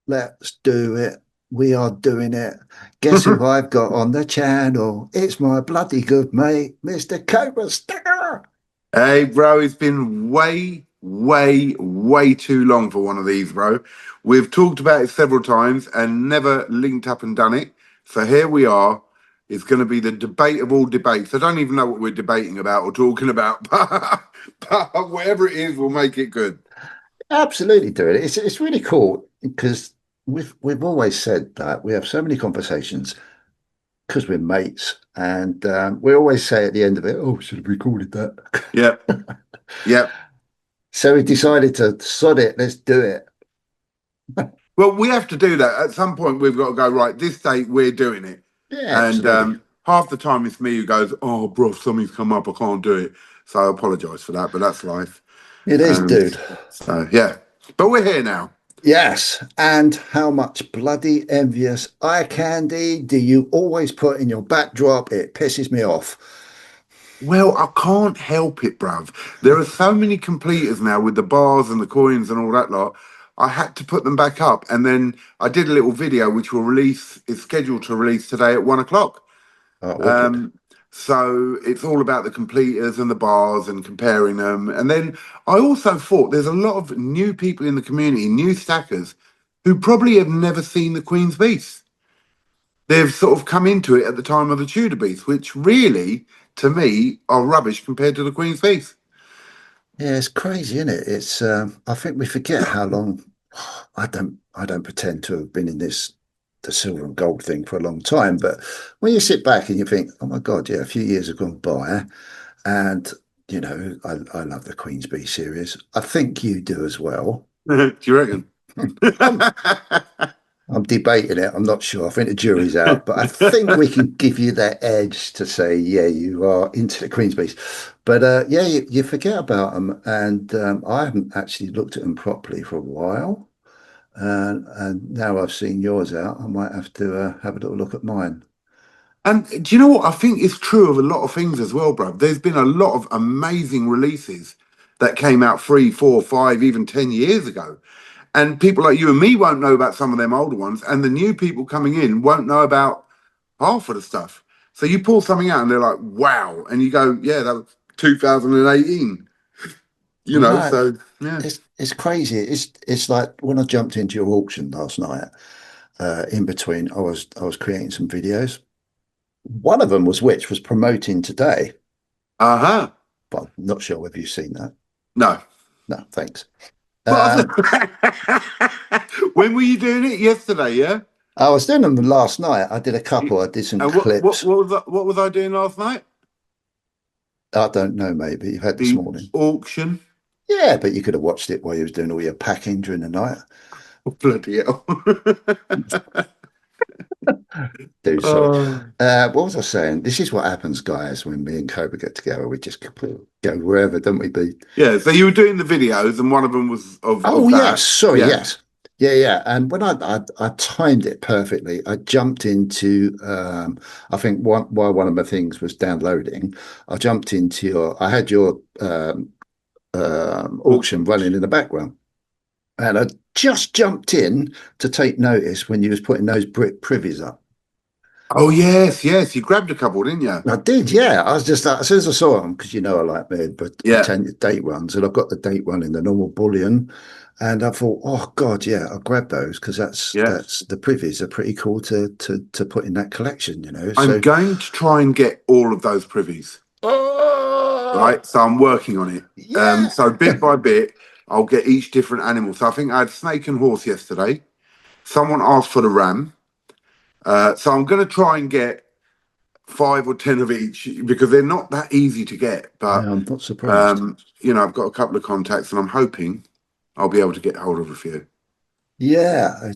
Let's do it. We are doing it. Guess who I've got on the channel? It's my bloody good mate, Mr. Cobra Stacker. Hey, bro, it's been way too long for one of these, bro. We've talked about it several times and never linked up and done it. So here we are. It's going to be the debate of all debates. I don't even know what we're debating about or talking about, but whatever it is, we'll make it good. Absolutely do it. It's really cool because we've always said that we have so many conversations because we're mates, and we always say at the end of it, "Oh, should have recorded that." Yep, yep. So we decided to sod it. Let's do it. Well, we have to do that. At some point, we've got to go, right, this date, we're doing it. Yeah, And absolutely. half the time, it's me who goes, oh, bro, something's come up. I can't do it. So I apologise for that, but that's life. It is, Um, dude. so, yeah. But we're here now. Yes, and how much bloody envious eye candy do you always put in your backdrop? It pisses me off. Well, I can't help it, bruv. There are so many completers now with the bars and the coins and all that lot. I had to put them back up. And then I did a little video which will release, is scheduled to release today at 1 o'clock. Oh, wicked. Um, so it's all about the completers and the bars and comparing them. And then I also thought there's a lot of new people in the community, new stackers, who probably have never seen the Queen's Beast. They've sort of come into it at the time of the Tudor Beast, which really, to me, are rubbish compared to the Queen's Beast. Yeah, it's crazy, isn't it? It's I think we forget how long I don't pretend to have been in this the silver and gold thing for a long time, but when you sit back and you think, oh my God, yeah, a few years have gone by and I love the Queen's Bee series. I think you do as well. Do you reckon? I'm I'm debating it. I'm not sure. I think the jury's out, but I think we can give you that edge to say, yeah, you are into the Queen's Beast. But yeah, you forget about them, and I haven't actually looked at them properly for a while. And now I've seen yours out, I might have to have a little look at mine. And do you know what? I think it's true of a lot of things as well, bro. There's been a lot of amazing releases that came out 3, 4, 5, even 10 years ago. And people like you and me won't know about some of them older ones. And the new people coming in won't know about half of the stuff. So you pull something out and they're like, wow. And you go, yeah, that was 2018, Well, no, so yeah. it's crazy. It's like when I jumped into your auction last night. In between, I was creating some videos. One of them was promoting today, Uh-huh. but I'm not sure whether you've seen that. No. No, thanks. But Um, when were you doing it? Yesterday, yeah? I was doing them last night. I did a couple. I did some And clips. what was I doing last night? I don't know, maybe you've had this The morning. auction. Yeah, but you could have watched it while you was doing all your packing during the night. Oh, bloody hell. Dude, sorry. Oh. What was I saying? This is what happens, guys, when me and Cobra get together. We just go wherever, don't we, B? Yeah, so you were doing the videos and one of them was Oh of yes, that. sorry, Yeah. yes. Yeah, yeah. And when I timed it perfectly, I jumped into I think while one of my things was downloading, I jumped into I had your auction Auction. running in the background. And I just jumped in to take notice when you was putting those brick privies up. Oh yes, yes. You grabbed a couple, didn't you? I did, yeah. I was just like, as soon as I saw them, because you know I like but Yeah. Britannia date runs, and I've got the date run in the normal bullion, and I thought, oh God, yeah, I'll grab those because Yeah. that's the privies are pretty cool to put in that collection, you know. I'm So, going to try and get all of those privies. oh Right? So I'm working on it. yeah, So bit by bit, I'll get each different animal. So I think I had snake and horse yesterday. Someone asked for the ram. So I'm going to try and get 5 or 10 of each because they're not that easy to get. But I'm not surprised. I've got a couple of contacts, and I'm hoping I'll be able to get hold of a few. Yeah,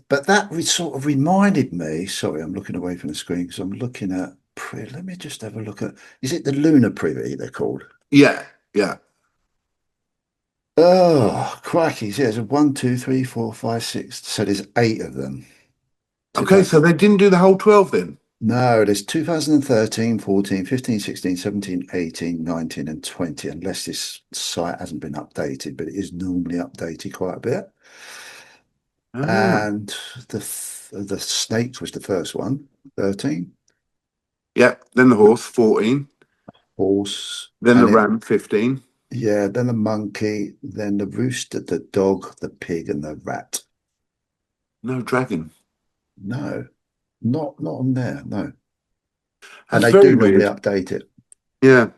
but that sort of reminded me. Sorry, I'm looking away from the screen because I'm looking at. Let me just have a look at. Is it the lunar privy they're called? Yeah, yeah. Oh, crikey. Yeah, there's a one, two, three, four, five, six. So there's eight of them. Okay, 2000. so they didn't do the whole 12 then. No, there's 2013, 14, 15, 16, 17, 18, 19, and 20, unless this site hasn't been updated, but it is normally updated quite a bit. Ah, and the snake was the first one, 13. yeah. Then the horse, 14. Horse, Then the and it ram, 15. yeah, then the monkey, then the rooster, the dog, the pig, and the rat. No dragon. No, not on there, no. And That's they very do normally weird. update it. Yeah,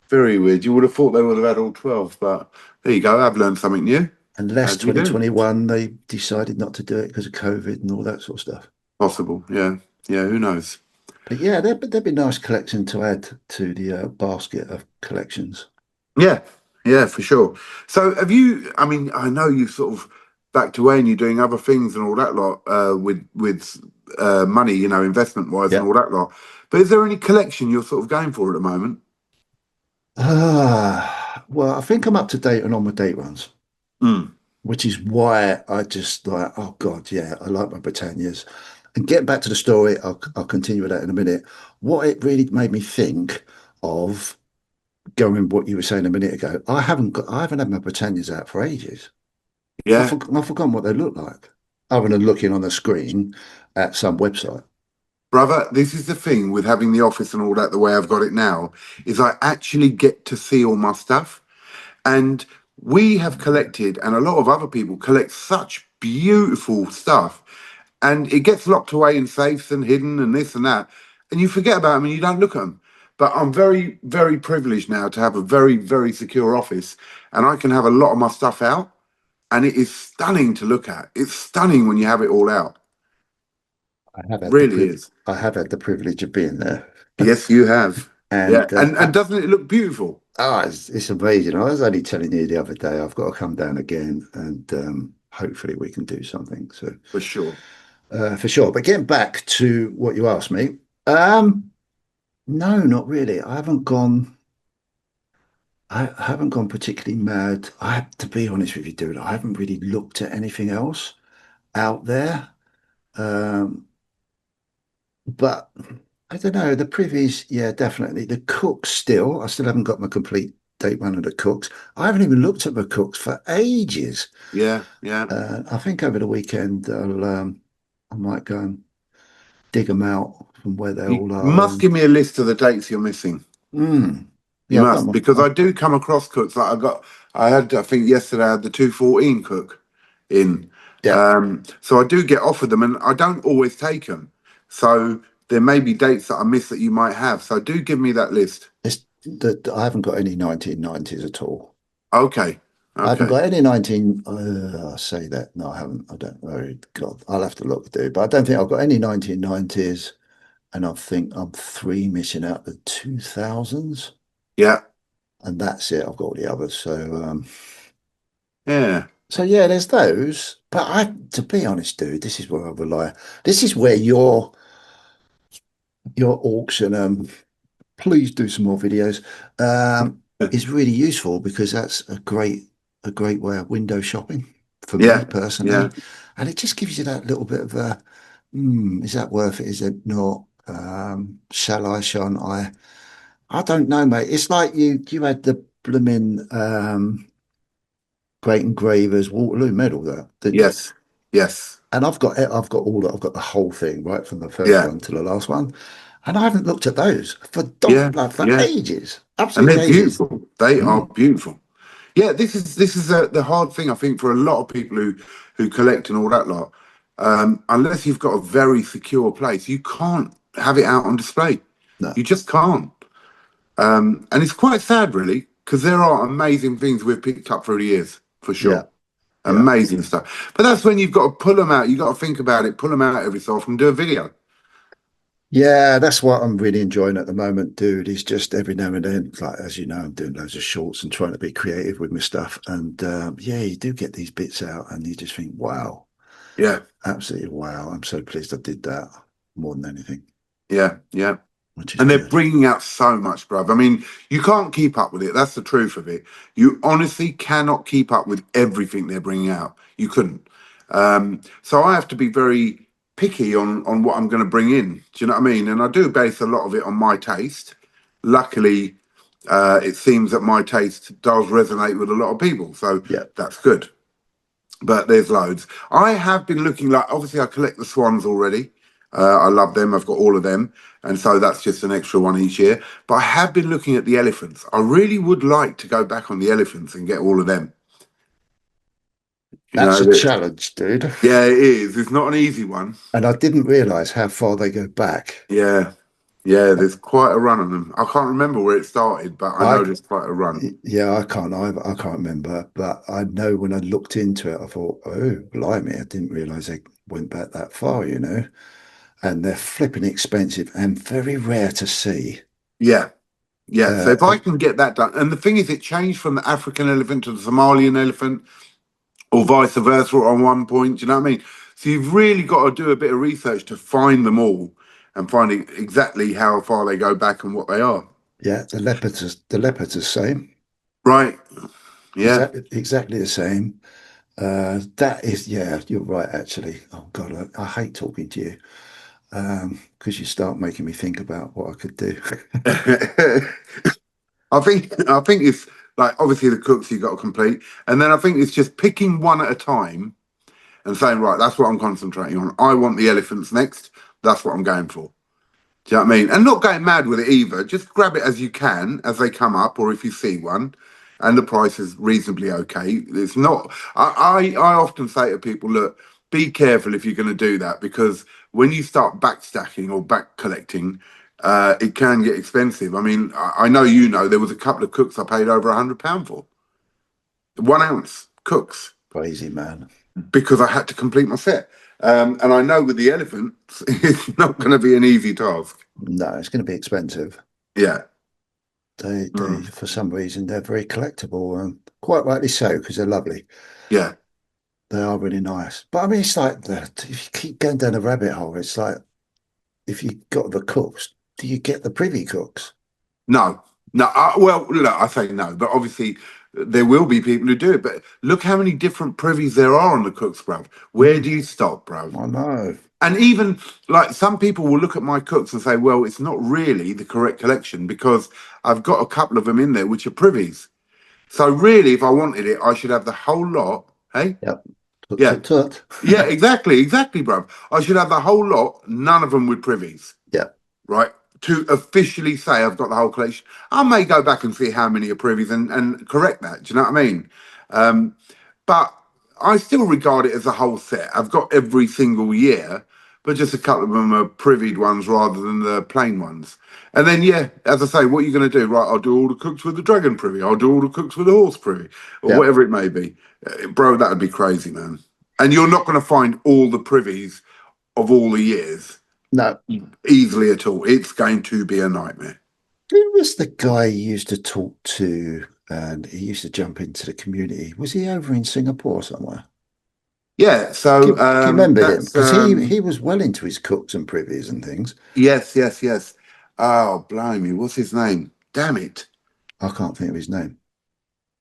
very weird. You would have thought they would have had all 12, but there you go. I've learned something new. Unless As you do. 2021 they decided not to do it because of COVID and all that sort of stuff. Possible. Yeah. Yeah. Who knows? But yeah, there'd be a nice collection to add to the basket of collections. Yeah. Yeah, for sure. So have you, I mean, I know you've sort of backed away and you're doing other things and all that lot with money, investment wise and Yeah. all that lot. But is there any collection you're sort of going for at the moment? Well, I think I'm up to date on all my date runs, Mm. which is why I just like, oh God, yeah, I like my Britannias. And getting back to the story, I'll continue with that in a minute. What it really made me think of, going with what you were saying a minute ago, I haven't had my Britannias out for ages. Yeah. I've forgotten what they look like, other than looking on the screen at some website. Brother, this is the thing with having the office and all that the way I've got it now, is I actually get to see all my stuff. And we have collected, and a lot of other people collect such beautiful stuff. And it gets locked away in safes and hidden and this and that. And you forget about them and you don't look at them. But I'm very, very privileged now to have a very, very secure office. And I can have a lot of my stuff out. And it is stunning to look at. It's stunning when you have it all out. Really is. I have had the privilege of being there, Yes, you have. Yeah. and And doesn't it look beautiful? it's amazing. I was only telling you the other day I've got to come down again, and hopefully we can do something. So For sure. for sure. But getting back to what you asked me, um, no, not really. I haven't gone particularly mad. I have to be honest with you, dude. I haven't really looked at anything else out there. Um, but I don't know. The privies, yeah, definitely. The cooks still. I still haven't got my complete date one of the cooks. I haven't even looked at my cooks for ages. Yeah. Yeah. I think over the weekend I might go and dig them out from where they You all are. must And give me a list of the dates you're missing. You yeah, I've got must, my. because I do come across cooks. I think yesterday I had the 214 cook in. Yeah, So I do get offered them and I don't always take them. So there may be dates that I miss that you might have. So do give me that list. I haven't got any 1990s at all. Okay. I haven't Okay. got any 19. I say that. No, I haven't. I don't know. God, I'll have to look, dude. But I don't think I've got any 1990s. And I think I'm three missing out the 2000s. Yeah. And that's it. I've got all the others. Yeah. So yeah, there's those. But to be honest, dude, this is where I rely. This is where your auction, please do some more videos, is really useful because that's a great way of window shopping for me Yeah. Yeah. personally. And it just gives you that little bit of a, is that worth it? Is it not? Shall I, shan't I? I don't know, mate. It's like you had the blooming Great Engravers Waterloo medal there, didn't you? Yes. Yes. And I've got all that. I've got the whole thing right from the first Yeah. one to the last one, and I haven't looked at those for Yeah. like for Yeah. ages, And absolutely they're ages. beautiful. They are Mm, beautiful. Yeah, this is the hard thing I think for a lot of people who collect and all that lot. Unless you've got a very secure place, you can't have it out on display. no, You just can't. And it's quite sad, really, because there are amazing things we've picked up through the years, for yeah, sure. yeah, Amazing stuff. But that's when you've got to pull them out. You've got to think about it, pull them out every so often, and do a video. yeah. That's what I'm really enjoying at the moment, dude. Is just every now and then, like as you know, I'm doing loads of shorts and trying to be creative with my stuff. And yeah, you do get these bits out, and you just think, wow, Yeah, absolutely wow. I'm so pleased I did that more than anything, yeah, yeah. which is And they're good. bringing out so much, bruv. I mean, you can't keep up with it. That's the truth of it. You honestly cannot keep up with everything they're bringing out. You couldn't. So I have to be very picky on what I'm going to bring in. Do you know what I mean? And I do base a lot of it on my taste. Luckily, it seems that my taste does resonate with a lot of people. So Yeah. that's good. but there's loads. I have been looking like obviously I collect the swans already. I love them. I've got all of them, and so that's just an extra one each year. But I have been looking at the elephants. I really would like to go back on the elephants and get all of them. You That's know, a challenge, dude. yeah, it is. It's not an easy one. And I didn't realize how far they go back. Yeah, yeah. There's quite a run on them. I can't remember where it started, but I I, know there's quite a run. yeah, I can't either. I can't remember, but I know when I looked into it, I thought, oh, blimey, I didn't realize they went back that far, you know. And they're flipping expensive and very rare to see. Yeah, yeah. So Uh, if I can get that done, and the thing is, it changed from the African elephant to the Somalian elephant, or vice versa on one point. Do you know what I mean? So you've really got to do a bit of research to find them all and find exactly how far they go back and what they are. yeah, the leopard's the same, Right? Yeah. exactly the same. That is, yeah, you're right, actually. Oh God, I hate talking to you because you start making me think about what I could do. I think it's like obviously the cooks you got to complete, and then I think it's just picking one at a time and saying, right, that's what I'm concentrating on. I want the elephants next. That's what I'm going for. Do you know what I mean? And not going mad with it either. Just grab it as you can as they come up, or if you see one, and the price is reasonably okay. It's not. I often say to people, look, be careful if you're going to do that because when you start back stacking or back collecting, it can get expensive. I mean, I know you know there was a couple of cooks I paid over £100 for 1 ounce cooks Crazy man. because I had to complete my set. And I know with the elephants, it's not going to be an easy task. No, it's going to be expensive. Yeah. Mm. For some reason, they're very collectible, and quite rightly so because they're lovely. Yeah. They are really nice. But I mean, it's like if you keep going down a rabbit hole, it's like if you got the cooks, do you get the privy cooks? No, no. Well, look, I say no, but obviously there will be people who do it. But look how many different privies there are on the cooks, bruv. Where Mm, do you stop, bruv? I know. And even like some people will look at my cooks and say, well, it's not really the correct collection because I've got a couple of them in there which are privies. So really, if I wanted it, I should have the whole lot. Hey, Yep. Tut, yeah, tut, tut. yeah, exactly, bruv. I should have the whole lot, none of them with privies, Yeah. right? To officially say I've got the whole collection. I may go back and see how many are privies and correct that. Do you know what I mean? Um, but I still regard it as a whole set. I've got every single year, but just a couple of them are privied ones rather than the plain ones. And then, yeah, as I say, what are you going to do? Right, I'll do all the cooks with the dragon privy. I'll do all the cooks with the horse privy, or Yeah. whatever it may be. Bro, that would be crazy, man. And you're not going to find all the privies of all the years No. easily at all. It's going to be a nightmare. Who was the guy you used to talk to and he used to jump into the community? Was he over in Singapore somewhere? Yeah, Do so you remember him? that's Because he was well into his cooks and privies and things. yes, yes, yes. Oh, blimey, what's his name? Damn it. I can't think of his name.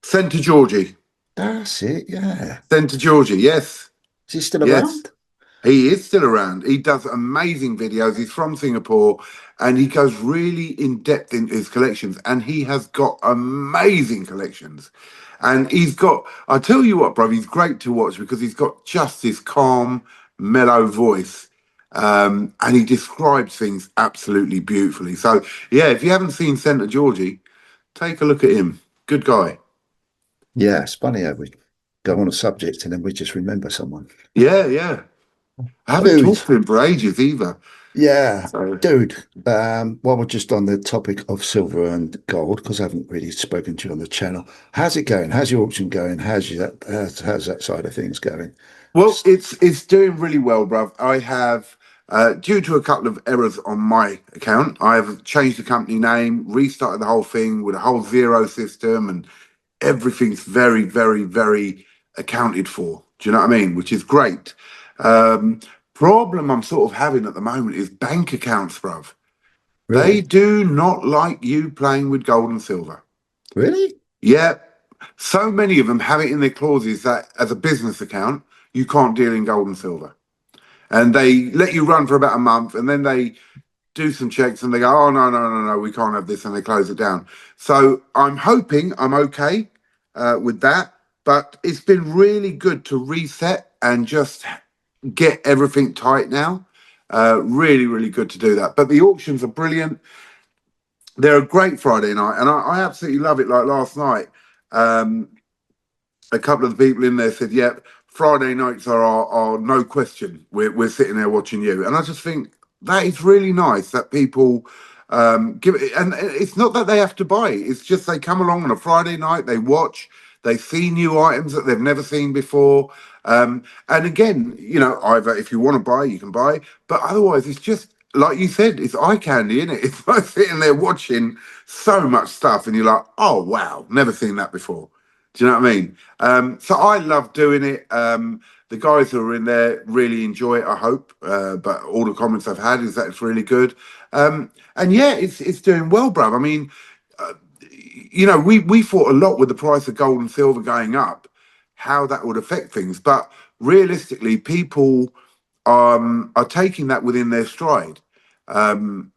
Centre Georgie. That's it, yeah. Centre Georgie, yes. Is he still Yes. around? He is still around. He does amazing videos. He's from Singapore and he goes really in depth in his collections and he has got amazing collections. And he's got, I tell you what, bro, he's great to watch because he's got just this calm, mellow voice. And he describes things absolutely beautifully. So, yeah, if you haven't seen Centre Georgie, take a look at him. Good guy. Yeah, it's funny how we go on a subject and then we just remember someone. Yeah, yeah. I haven't Dude, talked to him for ages either. yeah, So, dude. While we're just on the topic of silver and gold, because I haven't really spoken to you on the channel, how's it going? How's your auction going? How's that side of things going? well, it's doing really well, bruv. I have, due to a couple of errors on my account, I have changed the company name, restarted the whole thing with a whole zero system, and everything's very, very, very accounted for. Do you know what I mean? Which is great. Um, Problem I'm sort of having at the moment is bank accounts, bruv. They Really? do not like you playing with gold and silver. Really? Yeah, so many of them have it in their clauses that as a business account, you can't deal in gold and silver. And they let you run for about a month and then they do some checks and they go, oh, no, no, no, no, we can't have this. And they close it down. So I'm hoping I'm okay with that. But it's been really good to reset and just get everything tight now. Really, really good to do that. But the auctions are brilliant. They're a great Friday night, and I absolutely love it. Like last night, um, a couple of the people in there said, "Yep, Friday nights are our no question. We're sitting there watching you," and I just think that is really nice that people give it. And it's not that they have to buy it; it's just they come along on a Friday night, they watch, they see new items that they've never seen before. And again, either if you want to buy, you can buy, but otherwise, it's just like you said, it's eye candy, isn't it? It's like sitting there watching so much stuff, and you're like, "Oh wow, never seen that before." Do you know what I mean? So I love doing it. The guys who are in there really enjoy it, I hope. But all the comments I've had is that it's really good. And yeah, it's doing well, bruv. I mean, uh, we thought a lot with the price of gold and silver going up, how that would affect things. But realistically, people are taking that within their stride. Um,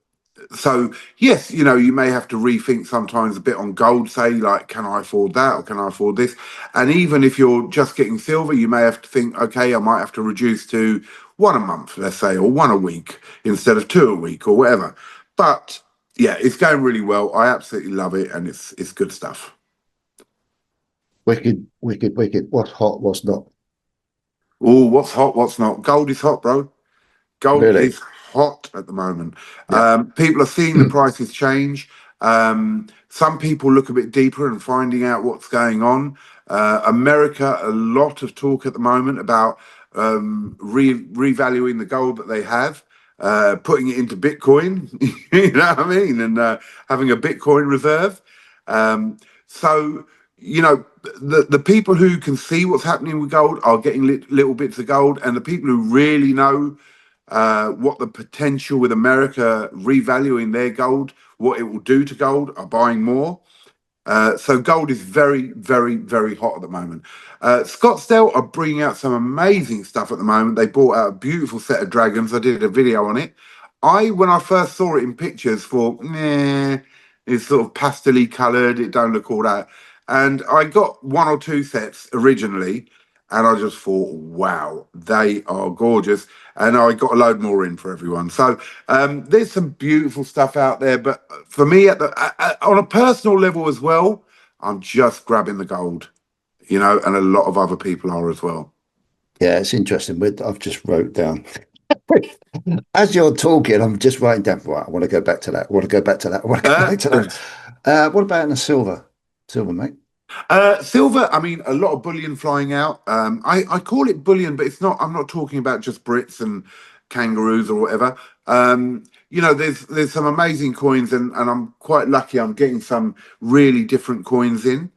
so yes, you may have to rethink sometimes a bit on gold, say like, can I afford that or can I afford this? And even if you're just getting silver, you may have to think, okay, I might have to reduce to one a month, let's say, or one a week instead of two a week or whatever. But yeah, it's going really well. I absolutely love it, and it's good stuff. Wicked, wicked, wicked. What's hot, what's not? Oh, what's hot, what's not? Gold is hot, bro. Gold Really? is hot at the moment. Yeah. People are seeing the prices change. Some people look a bit deeper and finding out what's going on. America, a lot of talk at the moment about revaluing the gold that they have, putting it into Bitcoin. You know what I mean, and having a Bitcoin reserve. Um, so the people who can see what's happening with gold are getting little bits of gold, and the people who really know what the potential with America revaluing their gold, what it will do to gold, are buying more. So gold is very, very, very hot at the moment. Scottsdale are bringing out some amazing stuff at the moment. They brought out a beautiful set of dragons. I did a video on it. When I first saw it in pictures, thought, nah, it's sort of pastely coloured. It don't look all that. And I got one or two sets originally, and I just thought, wow, they are gorgeous. And I got a load more in for everyone. So there's some beautiful stuff out there. But for me, on a personal level as well, I'm just grabbing the gold, and a lot of other people are as well. Yeah, it's interesting. I've just wrote down as you're talking, I'm just writing down, right, I want to go back to that. I want to go back to that. I want to go Uh, back to that. What about in the silver? Silver, mate. Silver, I mean, a lot of bullion flying out. I call it bullion, but it's not. I'm not talking about just Brits and kangaroos or whatever. There's some amazing coins, and I'm quite lucky. I'm getting some really different coins in.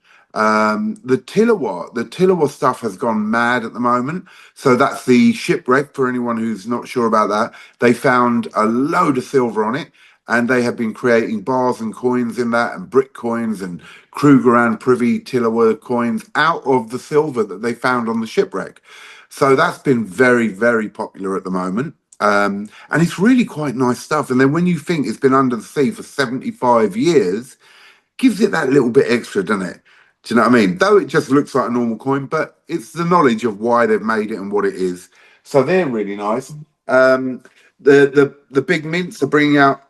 The Tillawa stuff has gone mad at the moment. So that's the shipwreck. For anyone who's not sure about that, they found a load of silver on it, and they have been creating bars and coins in that, and brick coins and Krugerrand Privy Tillawa coins out of the silver that they found on the shipwreck. So that's been very, very popular at the moment. And it's really quite nice stuff. And then when you think it's been under the sea for 75 years, gives it that little bit extra, doesn't it? Do you know what I mean? Though it just looks like a normal coin, but it's the knowledge of why they've made it and what it is. So they're really nice. The big mints are bringing out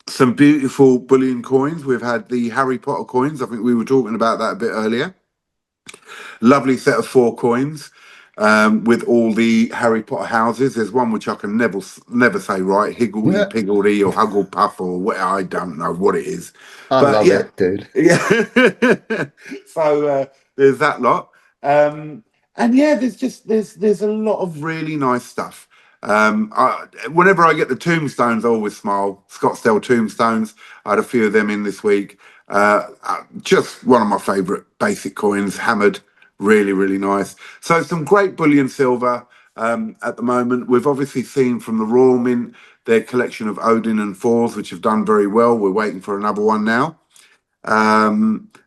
some beautiful bullion coins. We've had the Harry Potter coins. I think we were talking about that a bit earlier. Lovely set of four coins with all the Harry Potter houses. There's one which I can never say right, Higgledy Yeah, Piggledy or Hugglepuff or what, I don't know what it is. I But love yeah, it, dude. yeah. So there's that lot. And yeah, there's a lot of really nice stuff. Whenever I get the tombstones, I always smile. Scottsdale tombstones. I had a few of them in this week. Just one of my favourite basic coins, hammered, really, really nice. So some great bullion silver at the moment. We've obviously seen from the Royal Mint their collection of Odin and Fours, which have done very well. We're waiting for another one now.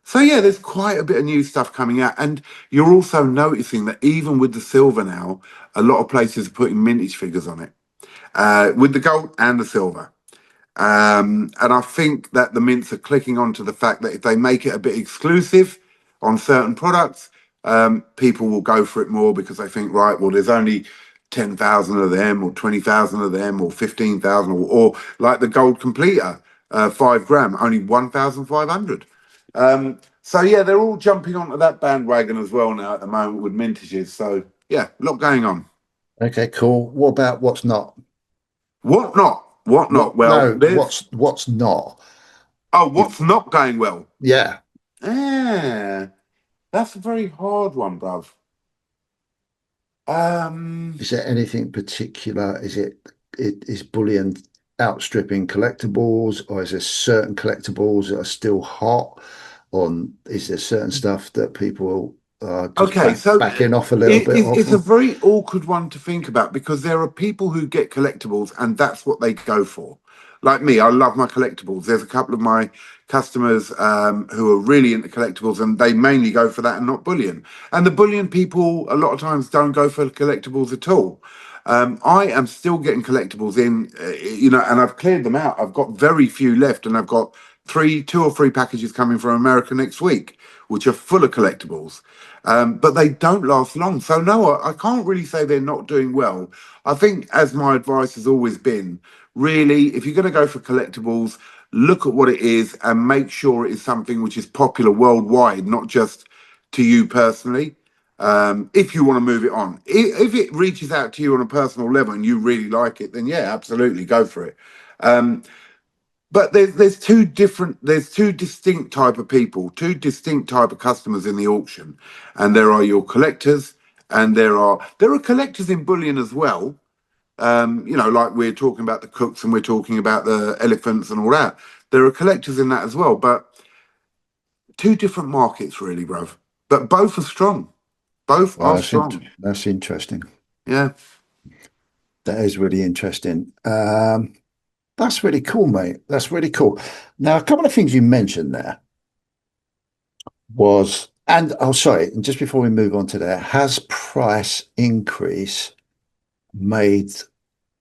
So yeah, there's quite a bit of new stuff coming out, and you're also noticing that even with the silver now, a lot of places are putting mintage figures on it, with the gold and the silver. And I think that the mints are clicking onto the fact that if they make it a bit exclusive on certain products, people will go for it more because they think, right, well, there's only 10,000 of them, or 20,000 of them, or 15,000, or like the gold completer, 5 gram, only 1,500. So yeah, they're all jumping onto that bandwagon as well now at the moment with mintages. So yeah, a lot going on. Okay, cool. What about what's not? What not? What not? What? Well, No, there's what's not? If what's not going well? yeah, Yeah, that's a very hard one, bruv. Um, is there anything particular? Is bullion outstripping collectibles, or is there certain collectibles that are still hot? Or is there certain stuff that people are just Okay, so backing off a little bit off it's a of? very awkward one to think about because there are people who get collectibles and that's what they go for. Like me, I love my collectibles. There's a couple of my customers who are really into collectibles and they mainly go for that and not bullion. And the bullion people a lot of times don't go for collectibles at all. I am still getting collectibles in, and I've cleared them out. I've got very few left, and I've got 2 or 3 packages coming from America next week, which are full of collectibles. But they don't last long. So no, I can't really say they're not doing well. I think, as my advice has always been, really, if you're going to go for collectibles, look at what it is and make sure it is something which is popular worldwide, not just to you personally. If you want to move it on, if it reaches out to you on a personal level and you really like it, then yeah, absolutely go for it. Um, but there's two distinct type of people, two distinct type of customers in the auction, and there are your collectors, and there are collectors in bullion as well. Like we're talking about the cooks and we're talking about the elephants and all that. There are collectors in that as well, but two different markets really, bruv. But both are strong. Both Oh, are strong. that's interesting. Yeah. That is really interesting. That's really cool, mate. That's really cool. Now, a couple of things you mentioned there was, and oh, sorry, and just before we move on to that, has price increase made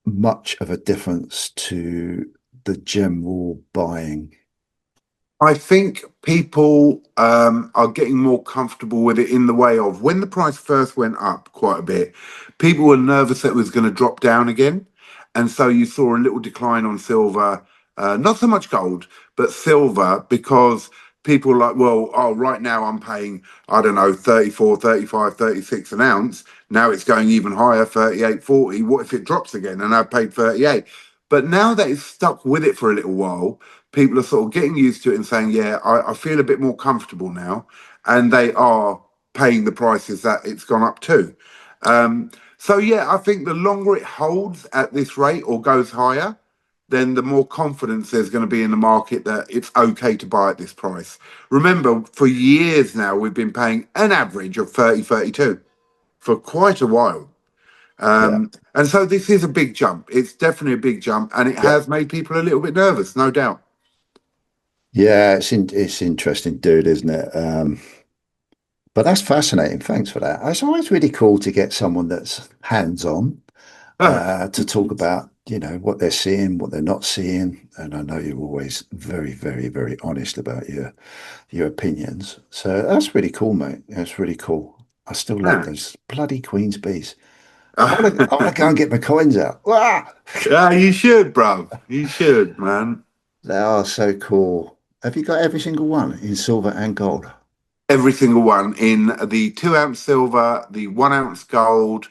much of a difference to the general buying? I think people are getting more comfortable with it in the way of when the price first went up quite a bit, people were nervous that it was going to drop down again. And so you saw a little decline on silver, not so much gold, but silver, because people were like, well, oh, right now I'm paying, I don't know, 34, 35, 36 an ounce. Now it's going even higher, 38, 40. What if it drops again? And I paid 38. But now that it's stuck with it for a little while, people are sort of getting used to it and saying, yeah, I feel a bit more comfortable now. And they are paying the prices that it's gone up to. So, yeah, I think the longer it holds at this rate or goes higher, then the more confidence there's going to be in the market that it's okay to buy at this price. Remember, for years now, we've been paying an average of 30, 32 for quite a while. Yeah. And so this is a big jump. It's definitely a big jump, and it Yeah. has made people a little bit nervous, no doubt. Yeah, it's interesting, dude, isn't it? But that's fascinating. Thanks for that. It's always really cool to get someone that's hands-on to talk about, what they're seeing, what they're not seeing. And I know you're always very, very, very honest about your opinions. So that's really cool, mate. That's really cool. I still love Yeah. those bloody Queen's bees. I want to go and get my coins out. Ah! Yeah, you should, bruv. You should, man. They are so cool. Have you got every single one in silver and gold? Every single one in the 2 ounce silver, the 1 ounce gold.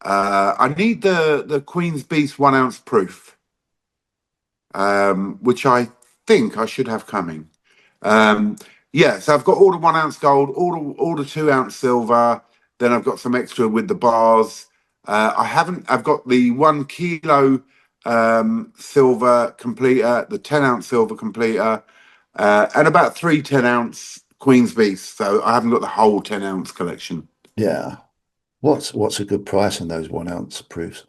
I need the Queen's Beast 1 ounce proof, which I think I should have coming. Um, yeah, so I've got all the 1 ounce gold, all the 2 ounce silver. Then I've got some extra with the bars. I haven't. I've got the 1 kilo silver completer, the 10 ounce silver completer, and about 3 10 ounce Queen's Beast. So I haven't got the whole 10 ounce collection. Yeah. What's a good price on those 1 ounce proofs?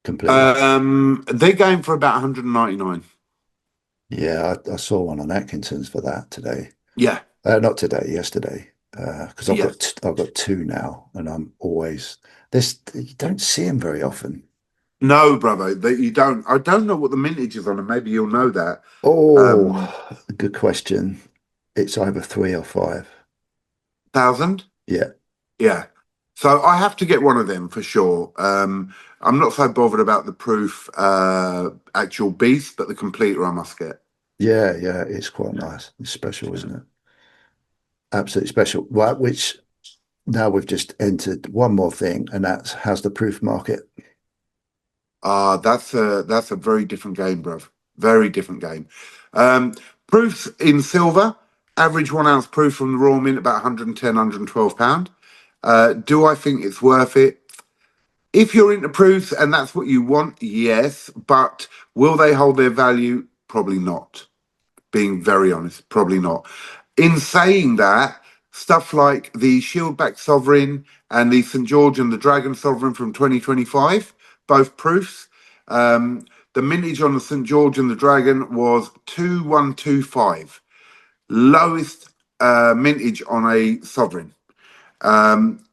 Completers. They're going for about 199. Yeah, I saw one on Atkinson's for that today. Yeah, Not today, yesterday. Because yeah. I've got two now, and I'm always this. You don't see them very often. No, brother, that you don't. I don't know what the mintage is on them. Maybe you'll know that. Oh, Um, good question. It's either three or five. 1,000. Yeah. Yeah. So I have to get one of them for sure. I'm not so bothered about the proof actual beast, but the completer I must get. Yeah, yeah, it's quite nice. It's special, isn't it? Absolutely special. Right, which now we've just entered one more thing, and that's how's the proof market? That's a very different game, bruv. Very different game. Um, Proofs in silver, average 1 ounce proof from the Royal Mint about 110, £112. Do I think it's worth it? If you're into proofs and that's what you want, yes. But will they hold their value? Probably not. Being very honest, probably not. In saying that, stuff like the Shieldback Sovereign and the St. George and the Dragon Sovereign from 2025, both proofs. The mintage on the St. George and the Dragon was 2125, lowest mintage on a sovereign.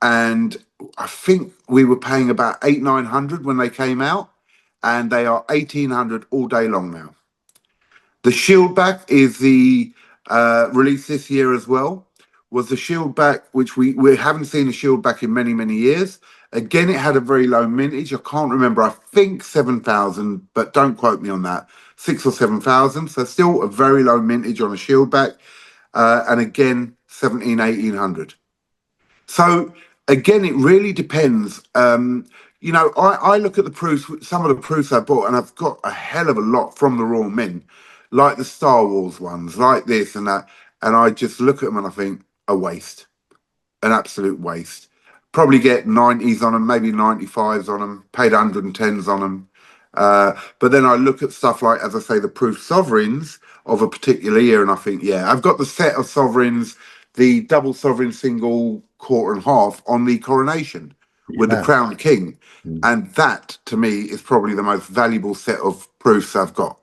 And I think we were paying about 800-900 when they came out, and they are 1800 all day long now. The Shieldback is the release this year as well. Was the Shieldback, which we haven't seen a Shieldback in many, many years. Again, it had a very low mintage. I can't remember. I think 7,000, but don't quote me on that. 6 or 7,000. So still a very low mintage on a Shieldback. And again, 1800. So again, it really depends. I look at the proofs, some of the proofs I bought, and I've got a hell of a lot from the Royal Mint, like the Star Wars ones, like this and that. And I just look at them and I think, a waste, an absolute waste. Probably get 90s on them, maybe 95s on them, paid 110s on them. But then I look at stuff like, as I say, the proof sovereigns of a particular year, and I think, yeah, I've got the set of sovereigns, the double sovereign, single, quarter, and half on the coronation with the Yeah. crown king. Mm. And that, to me, is probably the most valuable set of proofs I've got.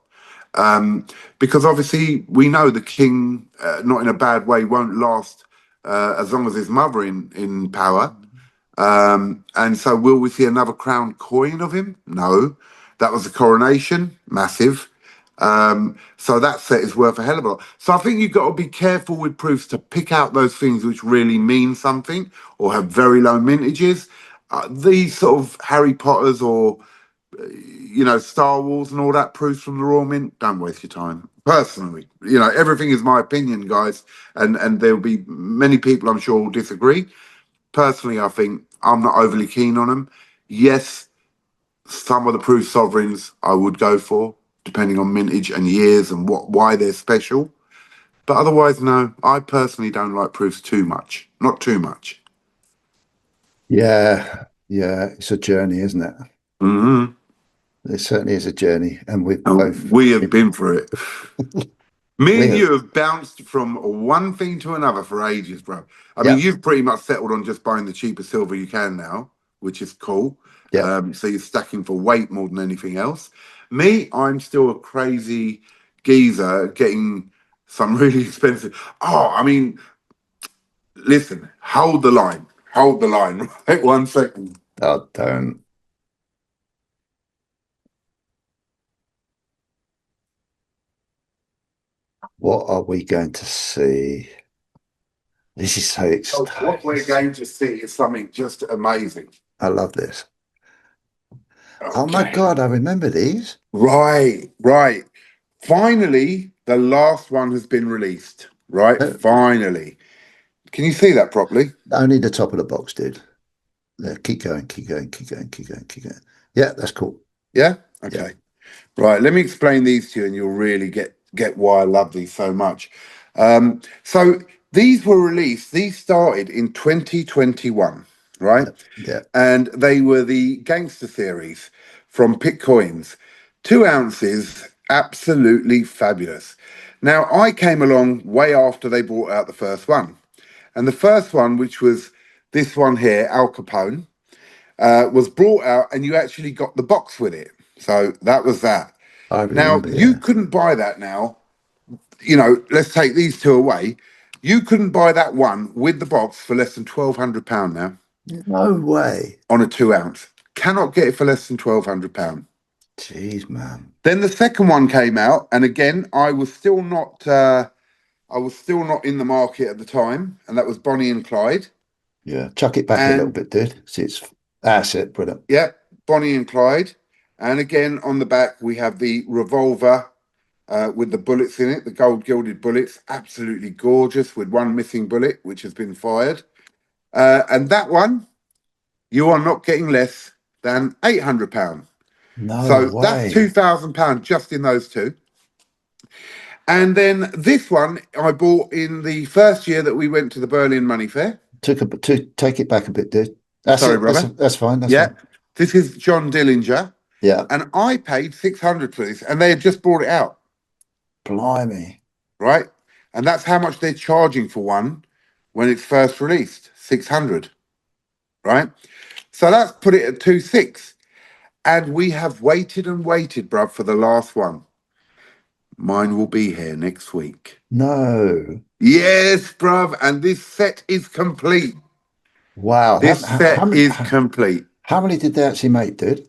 Because obviously we know the king, not in a bad way, won't last as long as his mother in power. And so, will we see another crown coin of him? No. That was the coronation, massive. So that set is worth a hell of a lot. So I think you've got to be careful with proofs to pick out those things which really mean something or have very low mintages. These sort of Harry Potters or Star Wars and all that proofs from the Royal Mint, don't waste your time. Personally, everything is my opinion, guys, and there'll be many people I'm sure will disagree. Personally, I think I'm not overly keen on them. Yes, some of the proof sovereigns I would go for, depending on mintage and years and why they're special. But otherwise, no, I personally don't like proofs too much. Not too much. Yeah, yeah, it's a journey, isn't it? Hmm. It certainly is a journey, and we've And both we have been through it. Me we and have, you have bounced from one thing to another for ages, bro. I mean, yeah, you've pretty much settled on just buying the cheapest silver you can now, which is cool. yeah. So you're stacking for weight more than anything else. Me, I'm still a crazy geezer getting some really expensive. Oh, I mean, listen, hold the line. Hold the line. Right, 1 second. Oh, don't. What are we going to see? This is so So what we're exciting. going to see is something just amazing. I love this. Oh my Okay. God, I remember these. Right, right. Finally, the last one has been released. Right, Uh, finally. Can you see that properly? Only the top of the box, dude. Yeah, keep going, keep going, keep going, keep going, keep going. Yeah, that's cool. Yeah? Yeah, Okay. Right, let me explain these to you and you'll really get why I love these so much. So these were released, these started in 2021, right? yeah, yeah. And they were the gangster series from Pick Coins. 2 ounces, absolutely fabulous. Now, I came along way after they brought out the first one. And the first one, which was this one here, Al Capone, was brought out and you actually got the box with it. So that was that. I Now, remember. you Yeah. couldn't buy that now. Let's take these two away. You couldn't buy that one with the box for less than £1,200 now No way. on a 2 ounce. Cannot get it for less than £1,200. Jeez, man. Then the second one came out, and again, I was still not in the market at the time, and that was Bonnie and Clyde. Yeah. Chuck it back a little And bit, dude. See, that's it. Brilliant. yeah, Bonnie and Clyde. And again on the back we have the revolver with the bullets in it, the gold gilded bullets, absolutely gorgeous, with one missing bullet which has been fired. And that one, you are not getting less than £800. No So that's way. £2,000 just in those two. And then this one I bought in the first year that we went to the Berlin Money Fair. Take it back a bit, dude. That's Sorry, it. brother. That's fine. That's Yeah, fine. this is John Dillinger, Yeah. and I paid 600 for this, and they had just brought it out, Blimey. right? And that's how much they're charging for one when it's first released, 600, right? So that's put it at 2.6, and we have waited and waited, bruv, for the last one. Mine will be here next week. No. Yes, bruv, and this set is complete. Wow. This set is complete. How many did they actually make, dude?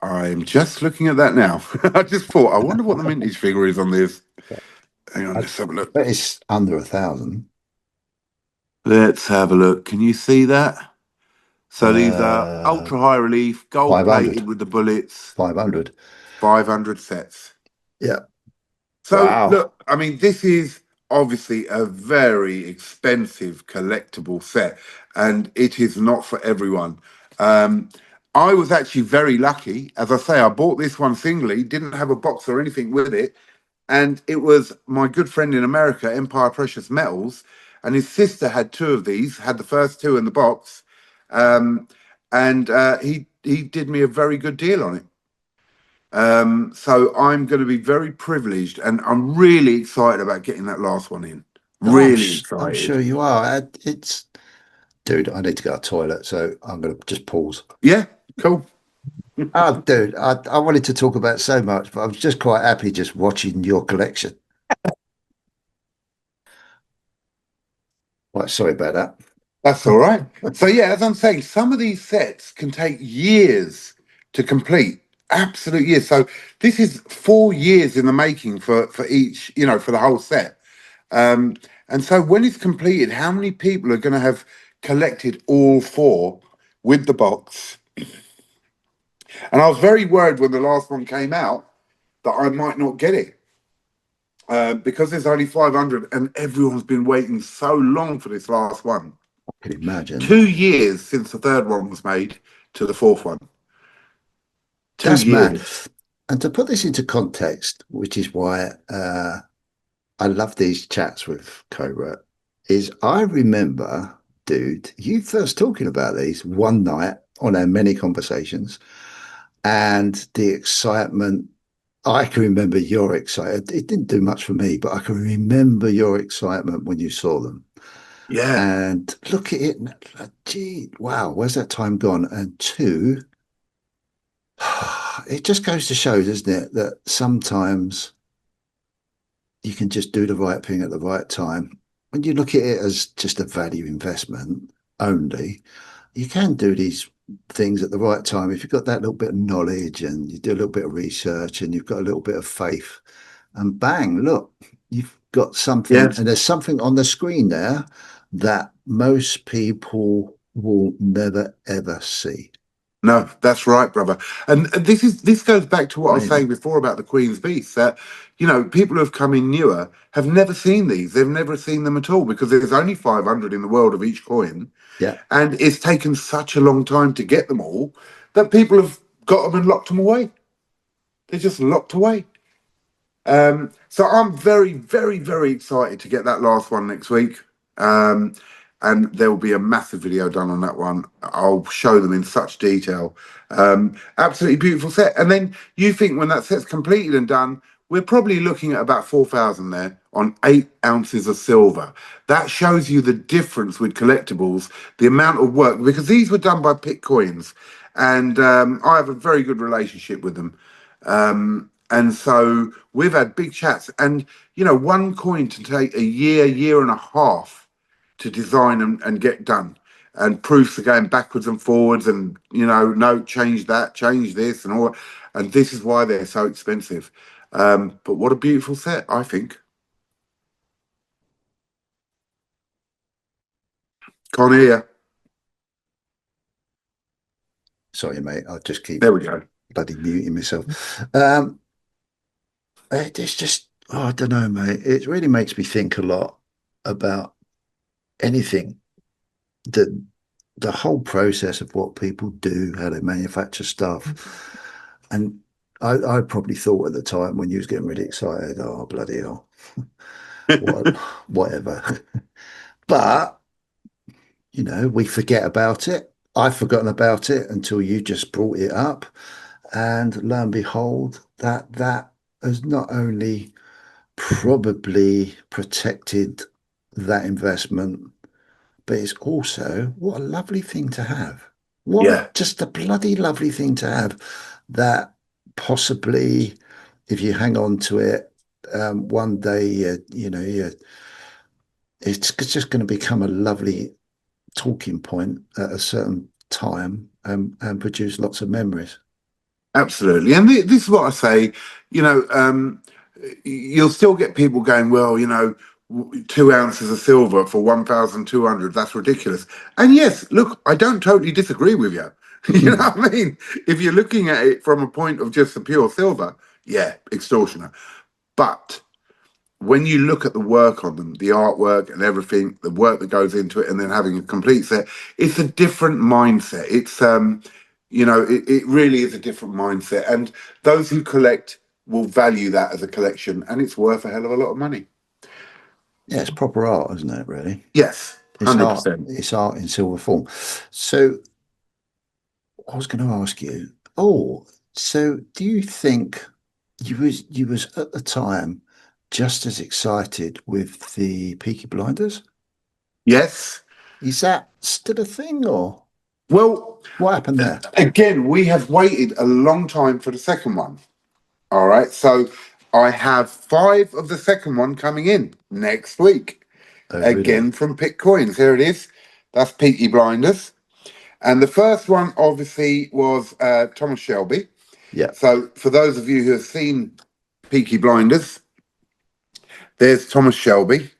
I'm just looking at that now. I just thought, I wonder what the mintage figure is on this. Hang on, I let's have a look. bet it's under 1,000. Let's have a look. Can you see that? So these are Uh, ultra high relief, gold 500. plated with the bullets, 500. 500 sets. Yeah. So Wow. look, I mean, this is obviously a very expensive collectible set, and it is not for everyone. Um, I was actually very lucky. As I say, I bought this one singly, didn't have a box or anything with it. And it was my good friend in America, Empire Precious Metals, and his sister had two of these, had the first two in the box. Um, and he did me a very good deal on it. So I'm going to be very privileged, and I'm really excited about getting that last one in. Really I'm excited. sure you are. It's, dude, I need to go to the toilet, so I'm going to just pause. Yeah, cool. Oh, dude, I wanted to talk about so much, but I was just quite happy just watching your collection. Right, sorry about That's all right. So yeah, as I'm saying, some of these sets can take years to complete. Absolute years. So this is 4 years in the making for each, for the whole set. Um, and so when it's completed, how many people are going to have collected all four with the box? And I was very worried when the last one came out that I might not get it because there's only 500 and everyone's been waiting so long for this last one. I can imagine. 2 years since the third one was made to the fourth one. two That's mad. years. And to put this into context, which is why I love these chats with Cobra, is I remember, dude, you first talking about these one night on our many conversations and the excitement. I can remember your excitement. It didn't do much for me, but I can remember your excitement when you saw them. Yeah. And look at it. Gee, wow, where's that time gone? And two, it just goes to show, doesn't it, that sometimes you can just do the right thing at the right time. When you look at it as just a value investment only, you can do these things at the right time if you've got that little bit of knowledge and you do a little bit of research and you've got a little bit of faith. And bang, look, you've got something, Yeah. and there's something on the screen there that most people will never ever see. No, that's right, brother. And this goes back to what I was saying Amazing. before about the Queen's Beast, that people who have come in newer have never seen these. They've never seen them at all because there's only 500 in the world of each coin, Yeah, and it's taken such a long time to get them all that people have got them and locked them away. They're just locked away. So I'm very, very, very excited to get that last one next week. Um, and there will be a massive video done on that one. I'll show them in such detail. Absolutely beautiful set. And then you think when that set's completed and done, we're probably looking at about 4,000 there on 8 ounces of silver. That shows you the difference with collectibles, the amount of work, because these were done by Pick Coins, and I have a very good relationship with them. And so we've had big chats, and one coin to take a year, year and a half to design and get done. And proofs are going backwards and forwards, and no, change that, change this, and all. And this is why they're so expensive. But what a beautiful set, I think. Can't hear you. Sorry, mate. I'll just keep There we go. bloody muting myself. It's just, oh, I don't know, mate. It really makes me think a lot about anything that the whole process of what people do, how they manufacture stuff. And I probably thought at the time when you was getting really excited, oh, bloody hell, what, whatever. But, we forget about it. I've forgotten about it until you just brought it up. And lo and behold, that has not only probably protected that investment, but it's also what a lovely thing to have. Yeah, Just a bloody lovely thing to have that possibly, if you hang on to it, one day, it's just going to become a lovely talking point at a certain time and produce lots of memories. absolutely. And this is what I say. You know, you'll still get people going, well, 2 ounces of silver for 1,200. That's ridiculous. And yes, look, I don't totally disagree with you. You know Mm. what I mean? If you're looking at it from a point of just the pure silver, yeah, extortionate. But when you look at the work on them, the artwork and everything, the work that goes into it, and then having a complete set, it's a different mindset. It really is a different mindset. And those who collect will value that as a collection, and it's worth a hell of a lot of money. Yeah, it's proper art, isn't it, really? Yes, It's hundred art. percent. It's art in silver form. So I was going to ask you, oh, so do you think you was at the time just as excited with the Peaky Blinders? Yes. Is that still a thing, or Well, what happened there? again, we have waited a long time for the second one. All right, so I have five of the second one coming in next week. Oh, really? Again from Pick Coins. Here it is. That's Peaky Blinders. And the first one, obviously, was Thomas Shelby. Yeah. So, for those of you who have seen Peaky Blinders, there's Thomas Shelby.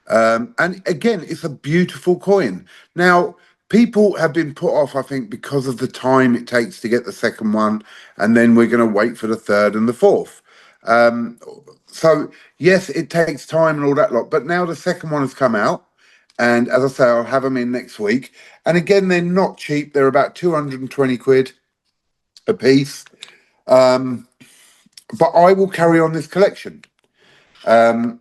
And again, it's a beautiful coin. Now, people have been put off, I think, because of the time it takes to get the second one, and then we're going to wait for the third and the fourth. Um, so, yes, it takes time and all that lot, but now the second one has come out. And as I say, I'll have them in next week. And again, they're not cheap. They're about 220 quid a piece. Um, but I will carry on this collection. Um,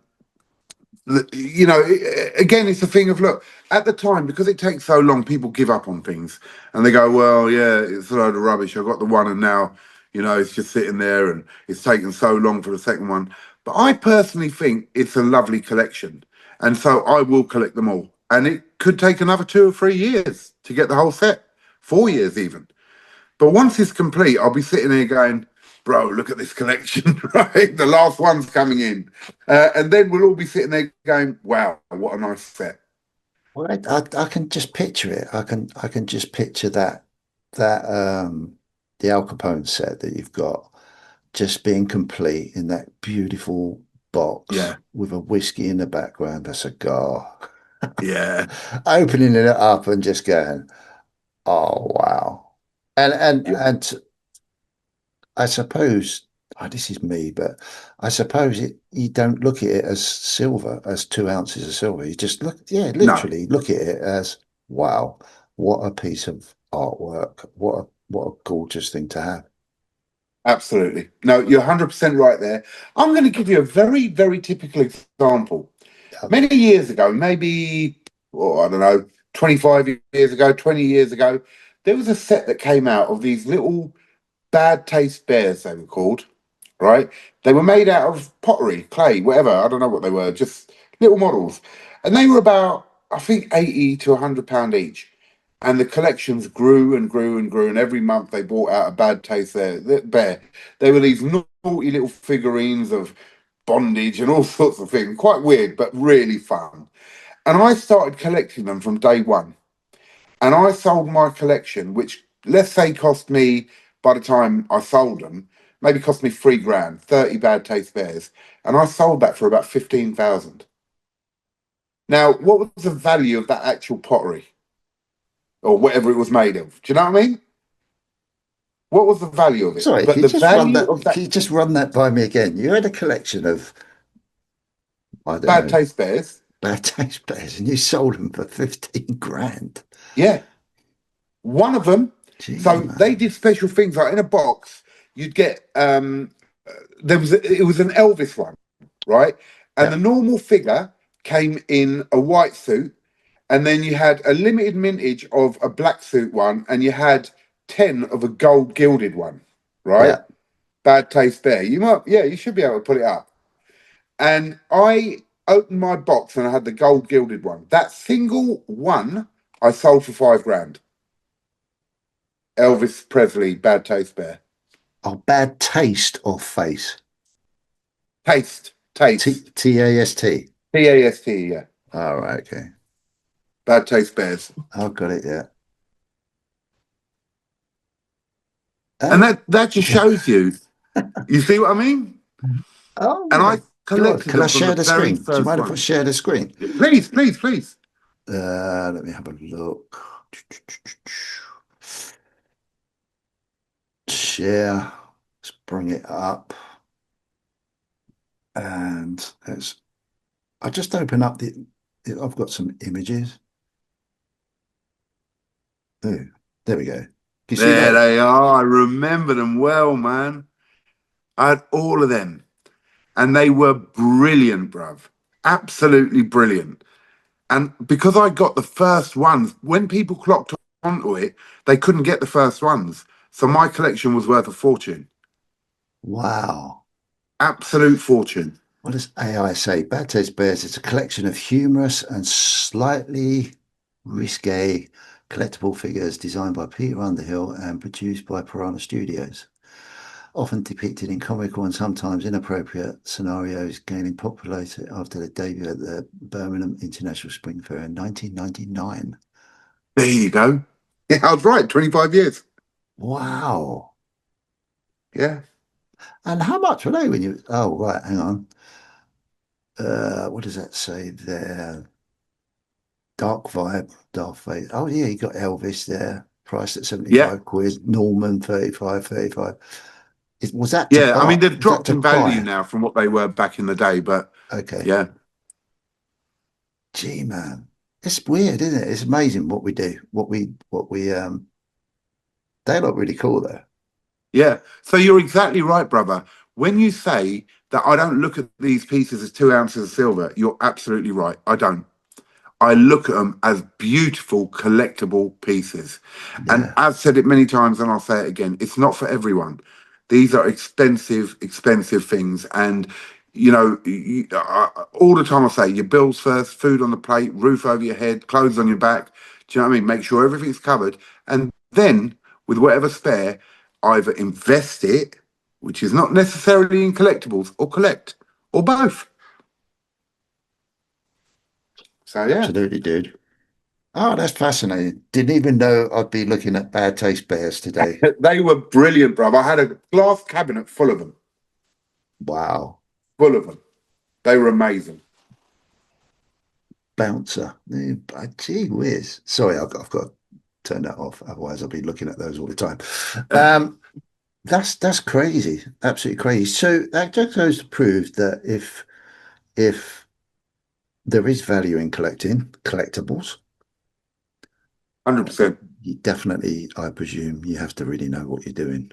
again, it's a thing of look at the time because it takes so long. People give up on things and they go, "Well, yeah, it's a load of rubbish. I got the one, and now, it's just sitting there, and it's taken so long for the second one." But I personally think it's a lovely collection, and so I will collect them all. And it could take another 2 or 3 years to get the whole set, 4 years even. But once it's complete, I'll be sitting there going, bro, look at this collection, right? The last one's coming in. And then we'll all be sitting there going, wow, what a nice set. Well, I can just picture it. I can just picture that the Al Capone set that you've got just being complete in that beautiful box Yeah, with a whiskey in the background, a cigar, yeah, opening it up and just going, "Oh wow!" yeah. And I suppose, this is me, but I suppose you don't look at it as silver, as 2 ounces of silver. You just look, yeah, No, literally look at it as, wow, what a piece of artwork. What a gorgeous thing to have. absolutely. No, you're 100% right there. I'm going to give you a very, very typical example. Yeah. Many years ago, maybe, I don't know, 25 years ago, 20 years ago, there was a set that came out of these little bad taste bears, they were called, right? They were made out of pottery, clay, whatever. I don't know what they were, just little models. And they were about, I think, 80 to £100 each. And the collections grew and grew and grew. And every month they brought out a bad taste bear. They were these naughty little figurines of bondage and all sorts of things. Quite weird, but really fun. And I started collecting them from day one. And I sold my collection, which let's say cost me by the time I sold them, maybe cost me 3 grand, 30 bad taste bears. And I sold that for about 15,000. Now, what was the value of that actual pottery or whatever it was made of? Do you know what I mean? What was the value of it? Sorry, But the value of can that you just run that by me again? You had a collection of, I don't bad know, taste bears. bad taste bears and you sold them for 15 grand. Yeah, one of them. Gee, So they man. did special things like in a box. You'd get it was an Elvis one, right? And the Yeah, normal figure came in a white suit, and then you had a limited mintage of a black suit one, and you had 10 of a gold gilded one, right? yeah. Bad taste there. You might, yeah, you should be able to put it up. And I opened my box and I had the gold gilded one. That single one I sold for 5 grand. Elvis Presley, Bad Taste Bear. Oh, bad taste of face. Taste, taste. Tast. Tast, yeah. All right, okay. Bad Taste Bears. I've got it, yeah. And Oh, that just shows you, you see what I mean? oh And I my God. collected Can I them from the share the very screen? Do you first mind if I one. share the screen? Please, please, please. Let me have a look. Share. Let's bring it up. And let's, I just open up I've got some images. Oh, there we go. Do you see There that? they are. I remember them well, man. I had all of them. And they were brilliant, bruv. Absolutely brilliant. And because I got the first ones, when people clocked onto it, they couldn't get the first ones. So my collection was worth a fortune. Wow. Absolute fortune. What does AI say? Bad Taste Bears is a collection of humorous and slightly risque collectible figures designed by Peter Underhill and produced by Piranha Studios, often depicted in comical and sometimes inappropriate scenarios, gaining popularity after the debut at the Birmingham International Spring Fair in 1999. There you go. Yeah, I was right. 25 years. Wow. Yeah. And how much were they when you? Oh, right, hang on. What does that say there? Dark vibe, Darth Vader. Oh yeah, you got Elvis there, priced at Yeah. 75 quid. Norman 35, 35. Was that to Yeah. I buy? mean, they've Was that dropped to in value buy? now from what they were back in the day, but Okay. yeah. Gee man. It's weird, isn't it? It's amazing what we do. They look really cool though. Yeah. So you're exactly right, brother. When you say that I don't look at these pieces as 2 ounces of silver, you're absolutely right. I don't. I look at them as beautiful collectible pieces. And Yeah. I've said it many times and I'll say it again, it's not for everyone. These are expensive, expensive things. And, all the time I say your bills first, food on the plate, roof over your head, clothes on your back. Do you know what I mean? Make sure everything's covered. And then with whatever spare, either invest it, which is not necessarily in collectibles, or collect, or both. So, yeah. Absolutely, dude. Oh, that's fascinating. Didn't even know I'd be looking at Bad Taste Bears today. They were brilliant, bro. I had a glass cabinet full of them, Wow. full of them. They were amazing. Bouncer. Gee whiz. Sorry, I've got to turn that off. Otherwise, I'll be looking at those all the time. Um, that's crazy. Absolutely crazy. So that just goes to prove that if there is value in collecting collectibles, 100%. you definitely, I presume, you have to really know what you're doing.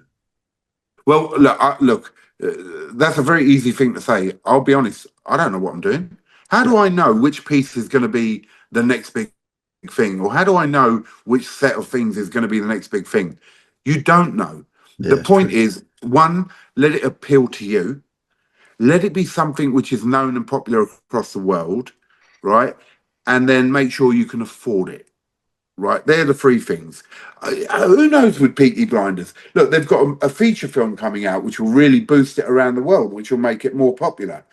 Well, look, that's a very easy thing to say. I'll be honest, I don't know what I'm doing. How Yeah, do I know which piece is going to be the next big thing? Or how do I know which set of things is going to be the next big thing? You don't know. The yeah, it's point true. is, one, let it appeal to you. Let it be something which is known and popular across the world, right? And then make sure you can afford it. Right, they're the three things. Who knows with Peaky Blinders? Look, they've got a feature film coming out which will really boost it around the world, which will make it more popular.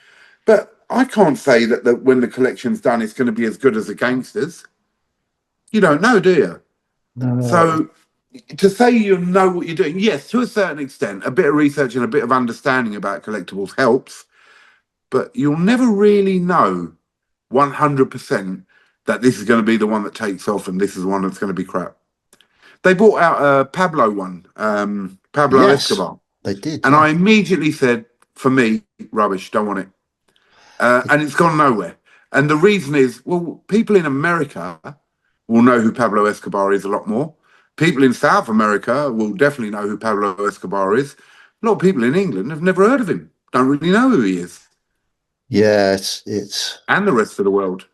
But I can't say that when the collection's done, it's going to be as good as the gangsters. You don't know, do you? No, So to say you know what you're doing, yes, to a certain extent, a bit of research and a bit of understanding about collectibles helps, but you'll never really know 100% that this is going to be the one that takes off and this is the one that's going to be crap. They brought out a Pablo one. Pablo Yes, Escobar. they did. And Yeah. I immediately said, for me, rubbish, don't want it. And it's gone nowhere. And the reason is, well, people in America will know who Pablo Escobar is a lot more. People in South America will definitely know who Pablo Escobar is. A lot of people in England have never heard of him, don't really know who he is, Yeah, it's and the rest of the world.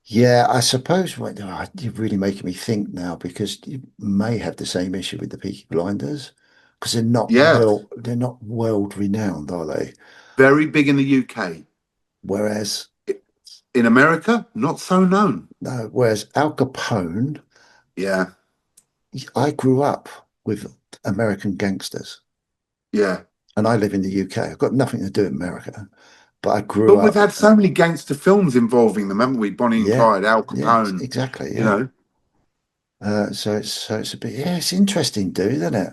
yeah, I suppose you're really making me think now because you may have the same issue with the Peaky Blinders because Yeah, they're not world renowned, are they? very big in the UK. Whereas In America, not so known. no, whereas Al Capone, Yeah, I grew up with American gangsters yeah. and I live in the UK. I've got nothing to do in America, but I grew But we've up. had so many gangster films involving them, haven't we? Bonnie and Yeah, Clyde, Al yeah, Capone, exactly. you Yeah. know. So it's a bit yeah, it's interesting, dude, isn't it?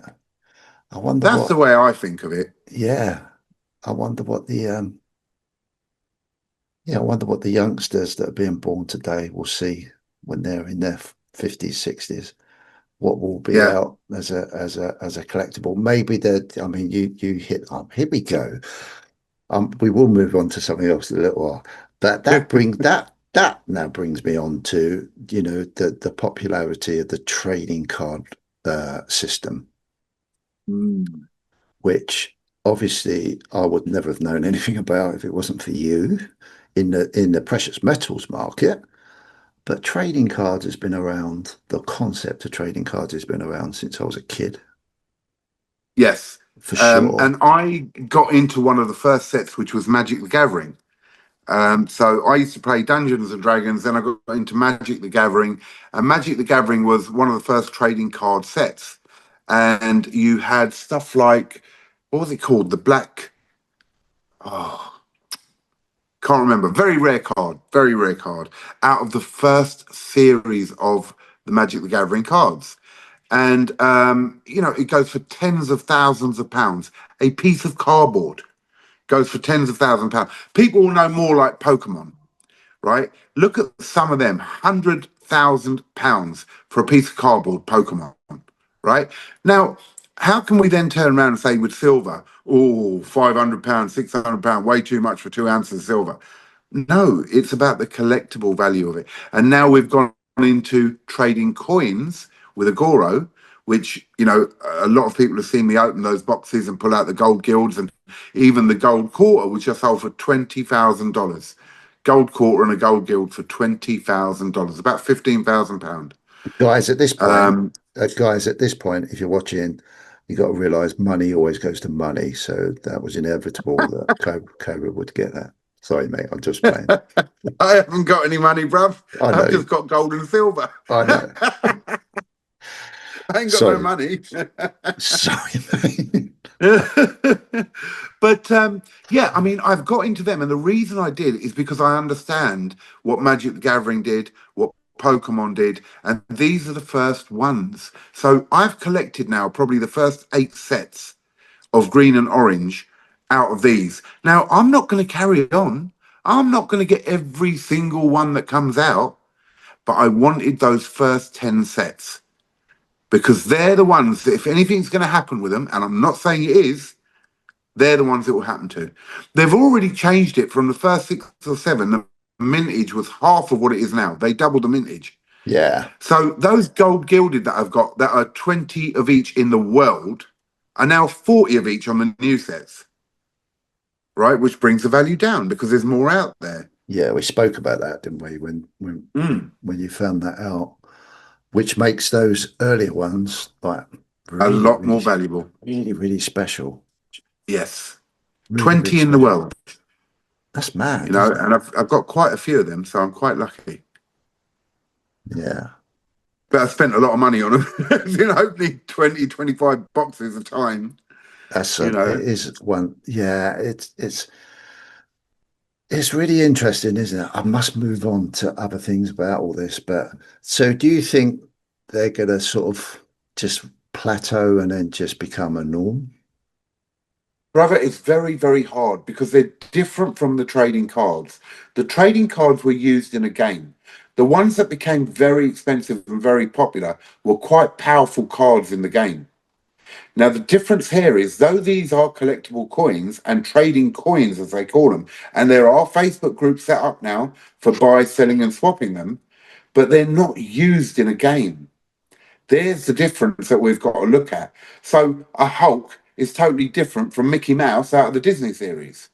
I wonder That's what the way I think of it. yeah. I wonder what the yeah, I wonder what the youngsters that are being born today will see when they're in their 50s, 60s. What will be Yeah. out as a collectible? Maybe that I mean you hit up. Here we go. We will move on to something else in a little while. But that now brings me on to, the popularity of the trading card system, Mm. which obviously I would never have known anything about if it wasn't for you in the precious metals market. But trading cards has been around, the concept of trading cards has been around since I was a kid, Yes. for sure. And I got into one of the first sets, which was Magic the Gathering. So I used to play Dungeons and Dragons, then I got into Magic the Gathering. And Magic the Gathering was one of the first trading card sets. And you had stuff like, what was it called? The Black, oh, can't remember. Very rare card, very rare card out of the first series of the Magic the Gathering cards. And, it goes for tens of thousands of pounds. A piece of cardboard goes for tens of thousands of pounds. People will know more like Pokemon, right? Look at some of them, £100,000 for a piece of cardboard Pokemon, right? Now, how can we then turn around and say with silver, oh, £500, £600, way too much for 2 ounces of silver? No, it's about the collectible value of it. And now we've gone into trading coins with Agoro, which, a lot of people have seen me open those boxes and pull out the gold guilds and even the gold quarter, which I sold for $20,000. Gold quarter and a gold guild for $20,000, about £15,000. Guys, at this point, Um, if you're watching, you got to realize money always goes to money. So that was inevitable that Cobra would get that. Sorry, mate, I'm just playing. I haven't got any money, bruv. I I've know, just got gold and silver. I know. I ain't got no Sorry, money. sorry, mate. But yeah, I mean, I've got into them, and the reason I did is because I understand what Magic the Gathering did, what Pokemon did, and these are the first ones. So I've collected now probably the first 8 sets of green and orange out of these. Now, I'm not going to carry on. I'm not going to get every single one that comes out, but I wanted those first 10 sets because they're the ones that if anything's going to happen with them, and I'm not saying it is, they're the ones it will happen to. They've already changed it from the first 6 or 7. The mintage was half of what it is now. They doubled the mintage. Yeah, So those gold gilded that I've got, that are 20 of each in the world, are now 40 of each on the new sets, right? Which brings the value down because there's more out there. yeah, we spoke about that, didn't we? Mm. When you found that out, which makes those earlier ones like A really, lot really, more valuable. really, really special. Yes. Really, really 20 in the special. world, That's mad, isn't it? and I've got quite a few of them, so I'm quite lucky. Yeah. But I spent a lot of money on them, opening 20, 25 boxes a time, It is one. Yeah, it's really interesting, isn't it? I must move on to other things about all this, but so do you think they're gonna sort of just plateau and then just become a norm? Brother, it's very, very hard because they're different from the trading cards. The trading cards were used in a game. The ones that became very expensive and very popular were quite powerful cards in the game. Now, the difference here is, though these are collectible coins and trading coins, as they call them, and there are Facebook groups set up now for buy, selling, and swapping them, but they're not used in a game. There's the difference that we've got to look at. So, a Hulk is totally different from Mickey Mouse out of the Disney series.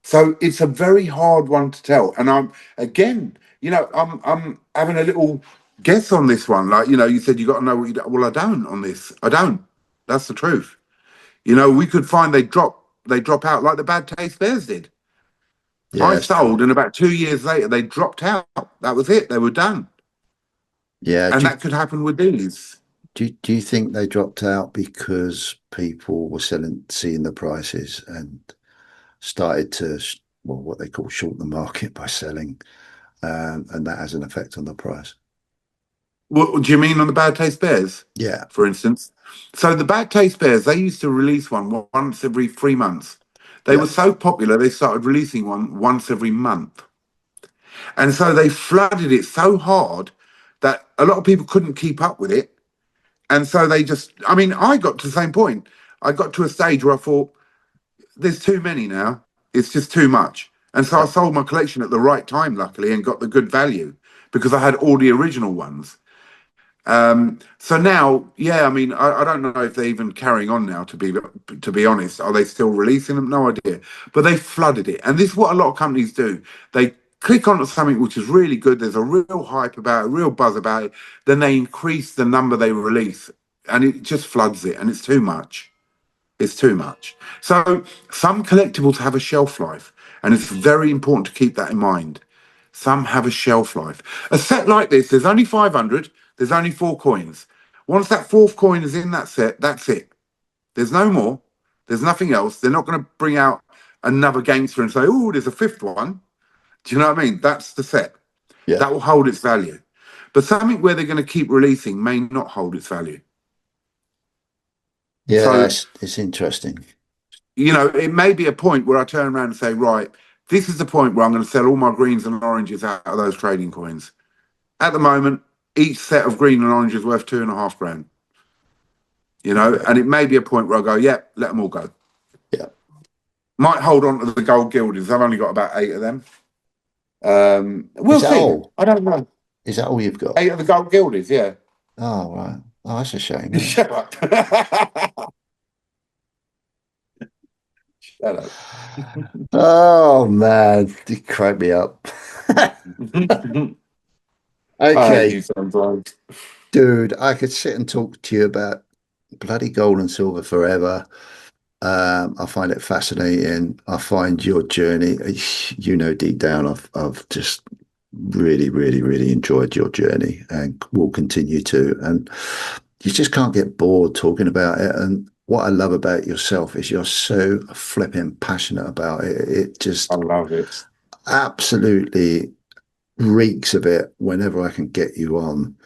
So, it's a very hard one to tell. And again, I'm having a little guess on this one. Like, you said you got to know what you do. Well, I don't on this. I don't. That's the truth. We could find they drop out like the Bad Taste Bears did. Yeah, I that's true. sold, and about 2 years later, they dropped out. That was it. They were done. Yeah. And that could happen with these. Do you think they dropped out because people were seeing the prices and started to, well, what they call short the market by selling, and that has an effect on the price? What do you mean on the Bad Taste Bears, Yeah, for instance? So the Bad Taste Bears, they used to release one once every 3 months. They yeah, were so popular, they started releasing one once every month. And so they flooded it so hard that a lot of people couldn't keep up with it. And so they just, I mean, I got to the same point. I got to a stage where I thought, there's too many now. It's just too much. And so I yeah, sold my collection at the right time, luckily, and got the good value because I had all the original ones. So now, yeah, I mean, I don't know if they're even carrying on now. To be honest, are they still releasing them? No idea. But they flooded it, and this is what a lot of companies do. They click onto something which is really good. There's a real hype about it, a real buzz about it. Then they increase the number they release, and it just floods it, and it's too much. It's too much. So some collectibles have a shelf life, and it's very important to keep that in mind. Some have a shelf life. A set like this, there's only 500, there's only four coins. Once that fourth coin is in that set, that's it. There's no more. There's nothing else. They're not going to bring out another gangster and say, oh, there's a fifth one. Do you know what I mean? That's the set. yeah, That will hold its value. But something where they're going to keep releasing may not hold its value. yeah. So It's interesting. it may be a point where I turn around and say, right, this is the point where I'm going to sell all my greens and oranges out of those trading coins. At the moment, each set of green and orange is worth 2.5 grand, Okay, and it may be a point where I go, yeah, let them all go. yeah. Might hold on to the gold gilders. I've only got about 8 of them. Is We'll that see. all? I don't know. Is that all you've got? 8 of the gold gilders, yeah. Oh, right. Oh, that's a shame, isn't Shut up. Shut up. it? Oh man, you crack me up. I hate you Okay, sometimes. dude, I could sit and talk to you about bloody gold and silver forever. I find it fascinating. I find your journey, deep down, I've just really, really, really enjoyed your journey and will continue to. And you just can't get bored talking about it. And what I love about yourself is you're so flipping passionate about it. It I just love it. absolutely reeks of it whenever I can get you on.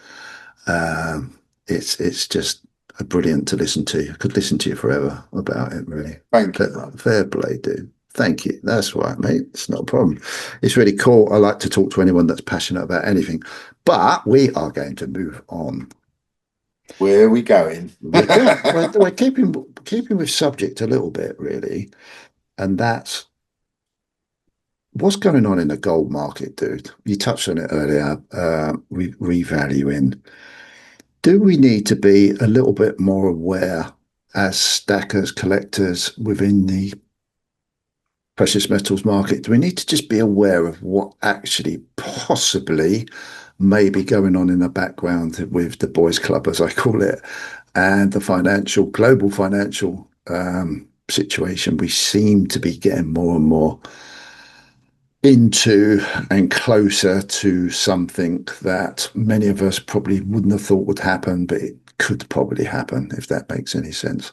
It's just brilliant to listen to. I could listen to you forever about it, really. Thank you, But bro. fair play, dude. Thank you. That's right, mate. It's not a problem. It's really cool. I like to talk to anyone that's passionate about anything. But we are going to move on. Where are we going? We're keeping with subject a little bit, really, and that's what's going on in the gold market, dude. You touched on it earlier. Revaluing. Do we need to be a little bit more aware as stackers, collectors within the precious metals market? Do we need to just be aware of what actually possibly may be going on in the background with the boys' club, as I call it, and the global financial situation? We seem to be getting more and more into and closer to something that many of us probably wouldn't have thought would happen, but it could probably happen, if that makes any sense.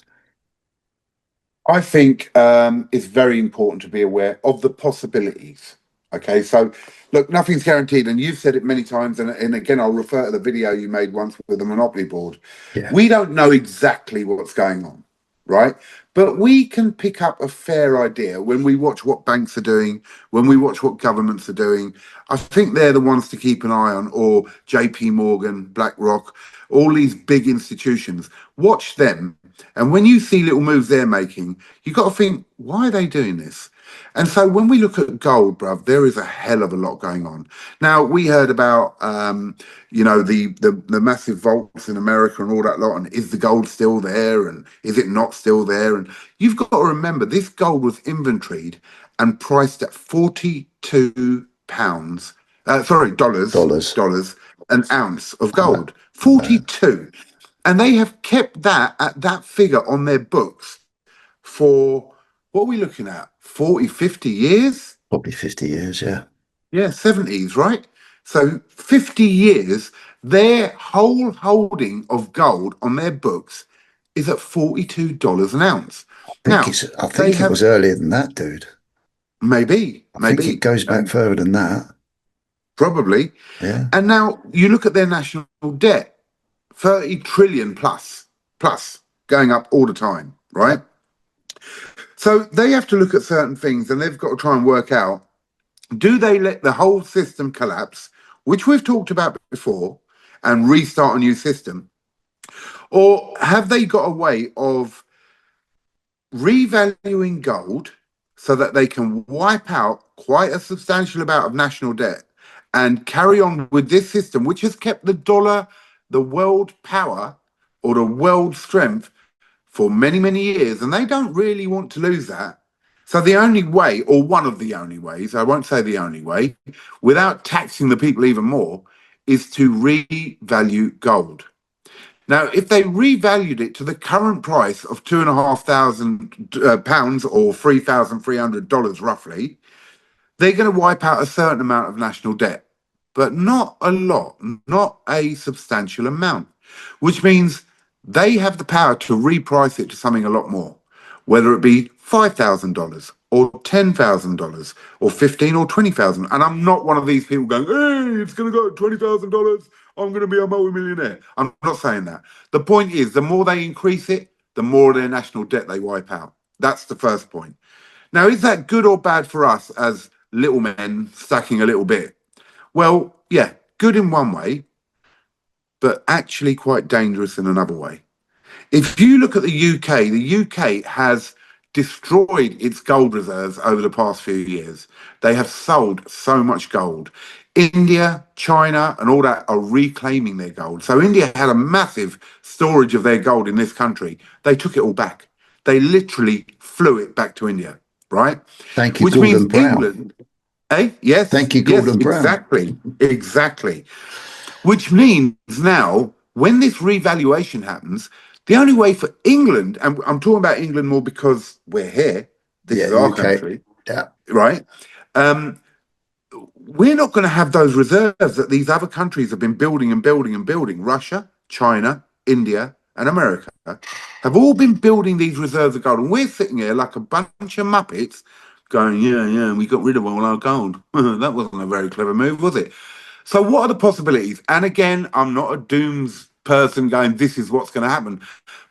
I think it's very important to be aware of the possibilities. Okay, so look, nothing's guaranteed, and you've said it many times, and again, I'll refer to the video you made once with the Monopoly board. Yeah. We don't know exactly what's going on, right? But we can pick up a fair idea when we watch what banks are doing, when we watch what governments are doing. I think they're the ones to keep an eye on, or JP Morgan, BlackRock, all these big institutions. Watch them And when you see little moves they're making, you got to think, why are they doing this? And so when we look at gold, bruv, there is a hell of a lot going on. Now we heard about, the massive vaults in America and all that lot, and is the gold still there, and is it not still there? And you've got to remember, this gold was inventoried and priced at £42, Dollars. dollars an ounce of Wow. gold. 42. And they have kept that at that figure on their books for, what are we looking at? 40, 50 years? Probably 50 years, yeah. Yeah, 70s, right? So 50 years, their whole holding of gold on their books is at $42 an ounce. Now, I they think it have, was earlier than that, dude. maybe, I think it maybe, goes back further than that. probably. Yeah. And now you look at their national debt, 30 trillion plus, going up all the time, right? Yep. So they have to look at certain things and they've got to try and work out, do they let the whole system collapse, which we've talked about before, and restart a new system? Or have they got a way of revaluing gold so that they can wipe out quite a substantial amount of national debt and carry on with this system, which has kept the dollar, the world power, or the world strength for many, many years? And they don't really want to lose that. So the only way, or one of the only ways, I won't say the only way, without taxing the people even more, is to revalue gold. Now, if they revalued it to the current price of £2,500 or $3,300 roughly, they're going to wipe out a certain amount of national debt, but not a lot, not a substantial amount, which means they have the power to reprice it to something a lot more, whether it be $5,000 or $10,000 or 15 or 20,000. And I'm not one of these people going, hey, it's going to go at $20,000. I'm going to be a multimillionaire. I'm not saying that. The point is, the more they increase it, the more of their national debt they wipe out. That's the first point. Now, is that good or bad for us as little men stacking a little bit? Well, yeah, good in one way, but actually quite dangerous in another way. If you look at the UK has destroyed its gold reserves over the past few years. They have sold so much gold. India, China, and all that are reclaiming their gold. So India had a massive storage of their gold in this country. They took it all back. They literally flew it back to India, right? Thank you, Which Gordon means Brown. England, eh? Yes, Thank you, yes, Gordon Brown. exactly, exactly. Which means now, when this revaluation happens, the only way for England, and I'm talking about England more because we're here, this Yeah, is our UK. country, Yeah. right? Um, we're not going to have those reserves that these other countries have been building and building and building. Russia, China, India, and America have all been building these reserves of gold. And we're sitting here like a bunch of muppets going, yeah, yeah, we got rid of all our gold. That wasn't a very clever move, was it? So, what are the possibilities? And again, I'm not a dooms person going, this is what's going to happen.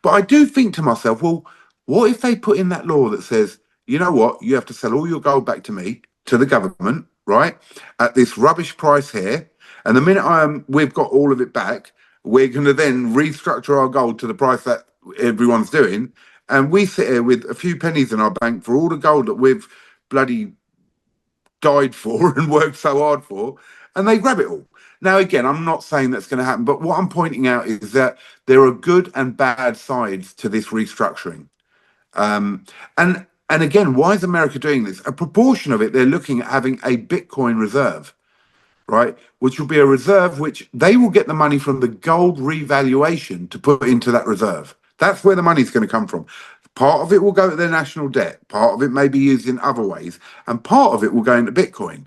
But I do think to myself, well, what if they put in that law that says, you know what, you have to sell all your gold back to me, to the government, right, at this rubbish price here. And the minute we've got all of it back, we're going to then restructure our gold to the price that everyone's doing. And we sit here with a few pennies in our bank for all the gold that we've bloody died for and worked so hard for, and they grab it all. Now, again, I'm not saying that's going to happen, but what I'm pointing out is that there are good and bad sides to this restructuring. Um, and again, why is America doing this? A proportion of it, they're looking at having a Bitcoin reserve, right? Which will be a reserve which they will get the money from the gold revaluation to put into that reserve. That's where the money's going to come from. Part of it will go to their national debt, part of it may be used in other ways, and part of it will go into Bitcoin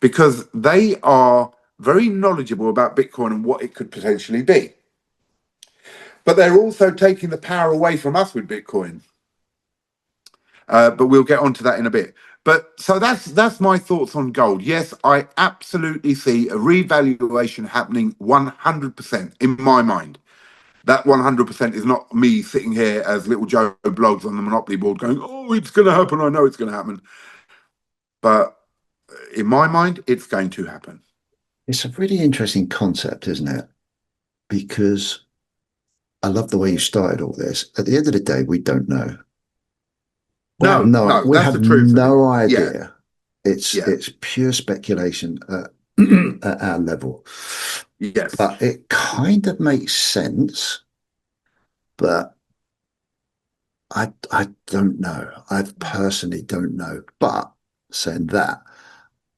because they are very knowledgeable about Bitcoin and what it could potentially be. But they're also taking the power away from us with Bitcoin. But we'll get onto that in a bit. But so that's my thoughts on gold. Yes, I absolutely see a revaluation happening 100% in my mind. That 100% is not me sitting here as little Joe blogs on the Monopoly board going, oh, it's going to happen. I know it's going to happen. But in my mind, it's going to happen. It's a really interesting concept, isn't it? Because I love the way you started all this. At the end of the day, we don't know. No, no, We that's have the truth of it. no Yeah, idea. yeah, It's pure speculation at, at our level. yes. But it kind of makes sense. But I don't know. I personally don't know. But saying that,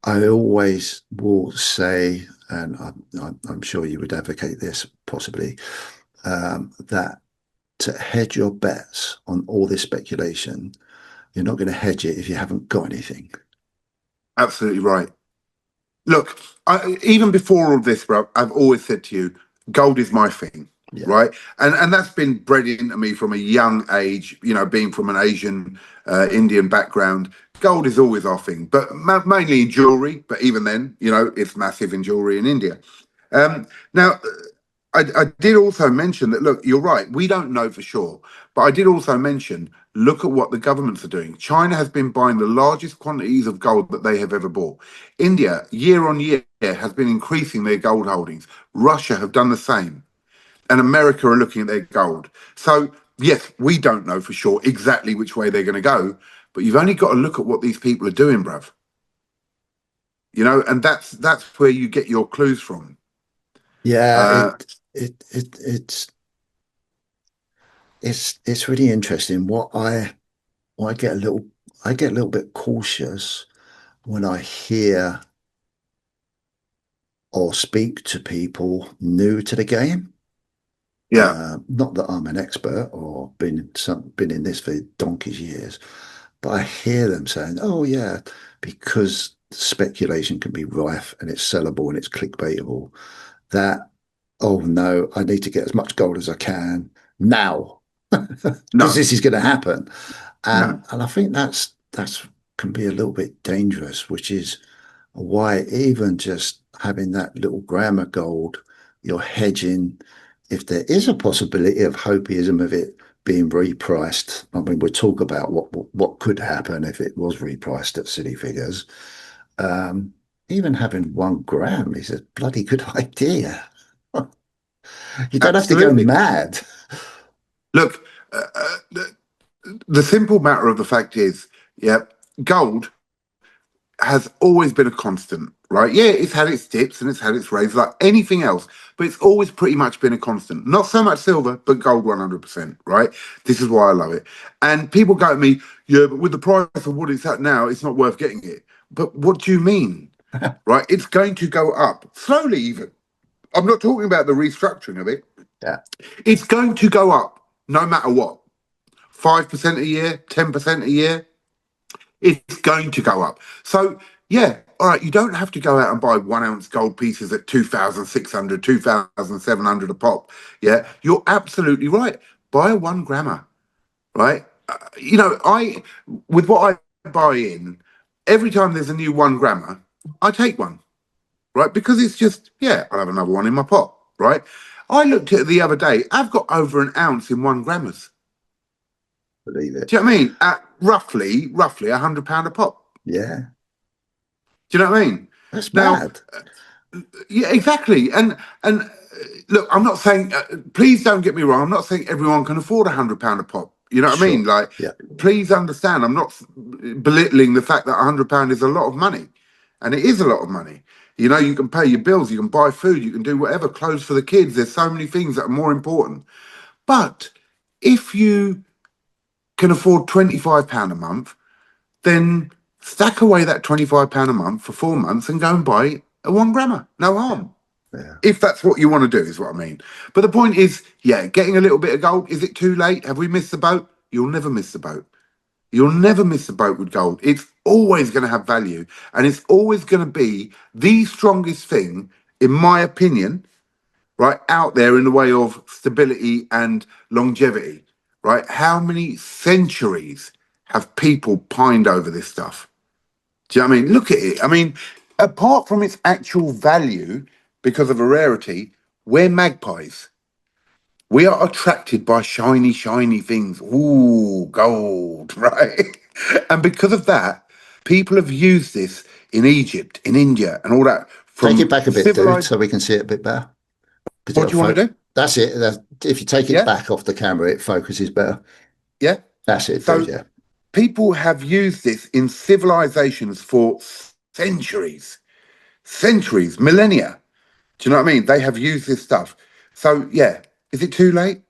I always will say, and I'm sure you would advocate this possibly, that to hedge your bets on all this speculation, you're not going to hedge it if you haven't got anything. Absolutely right. Look, even before all this, bro, I've always said to you, gold is my thing, Yeah, right? And that's been bred into me from a young age. You know, being from an Asian, Indian background, gold is always our thing. But mainly in jewelry. But even then, you know, it's massive in jewelry in India. Now, I did also mention that, look, you're right, we don't know for sure. But I did also mention, look at what the governments are doing. China has been buying the largest quantities of gold that they have ever bought. India, year on year, has been increasing their gold holdings. Russia have done the same. And America are looking at their gold. So, yes, we don't know for sure exactly which way they're going to go. But you've only got to look at what these people are doing, bruv. You know, and that's where you get your clues from. yeah. Uh, It's really interesting. What I get a little bit cautious when I hear or speak to people new to the game. yeah, Not that I'm an expert or been in this for donkey's years, but I hear them saying, "Oh yeah, because speculation can be rife and it's sellable and it's clickbaitable. That oh no, I need to get as much gold as I can now because no, this is going to happen." no, And I think that's can be a little bit dangerous, which is why even just having that little gram of gold, you're hedging if there is a possibility of hopiism of it being repriced. I mean, we'll talk about what could happen if it was repriced at silly figures. Um, Even having 1 gram is a bloody good idea. You don't have to go absolutely. mad. Look, the simple matter of the fact is, yeah, gold has always been a constant, right? Yeah, it's had its dips and it's had its raises like anything else, but it's always pretty much been a constant. Not so much silver, but gold 100%, right? This is why I love it. And people go to me, yeah, but with the price of what it's at now, it's not worth getting it. But what do you mean, right? It's going to go up slowly, even. I'm not talking about the restructuring of it. Yeah, It's going to go up no matter what. 5% a year, 10% a year, it's going to go up. So, yeah, all right, you don't have to go out and buy 1 ounce gold pieces at 2,600, 2,700 a pop. Yeah, you're absolutely right. Buy a 1 grammer, right? You know, with what I buy in, every time there's a new 1 grammer, I take one, right? Because it's just, yeah, I'll have another one in my pot, right? I looked at it the other day, I've got over an ounce in 1 grammers. believe it. Do you know what I mean? At roughly £100 a pop. Yeah, Do you know what I mean? that's Now, mad. yeah, exactly. And look, I'm not saying. Please don't get me wrong. I'm not saying everyone can afford £100 a pop. You know what I mean? Sure. Like, Yeah, please understand. I'm not belittling the fact that £100 is a lot of money, and it is a lot of money. You know, you can pay your bills, you can buy food, you can do whatever, clothes for the kids. There's so many things that are more important. But if you can afford £25 a month, then stack away that £25 a month for 4 months and go and buy a 1 grammer. No yeah, harm. yeah. If that's what you want to do, is what I mean. But the point is, yeah, getting a little bit of gold, is it too late? Have we missed the boat? You'll never miss the boat. You'll never miss the boat with gold. It's always going to have value and it's always going to be the strongest thing, in my opinion, right, out there in the way of stability and longevity, right? How many centuries have people pined over this stuff? Do you know what I mean? Look at it. I mean, apart from its actual value because of a rarity, we're magpies. We are attracted by shiny, shiny things. Ooh, gold, right? And because of that, people have used this in Egypt, in India, and all that Take it from back a bit, dude, civilized. so we can see it a bit better. Because What do you want to do? That's it. If you take it Yeah, back off the camera, it focuses better. yeah. That's it, dude. So Yeah. people have used this in civilizations for centuries, centuries, millennia. Do you know what I mean? They have used this stuff. So yeah, is it too late?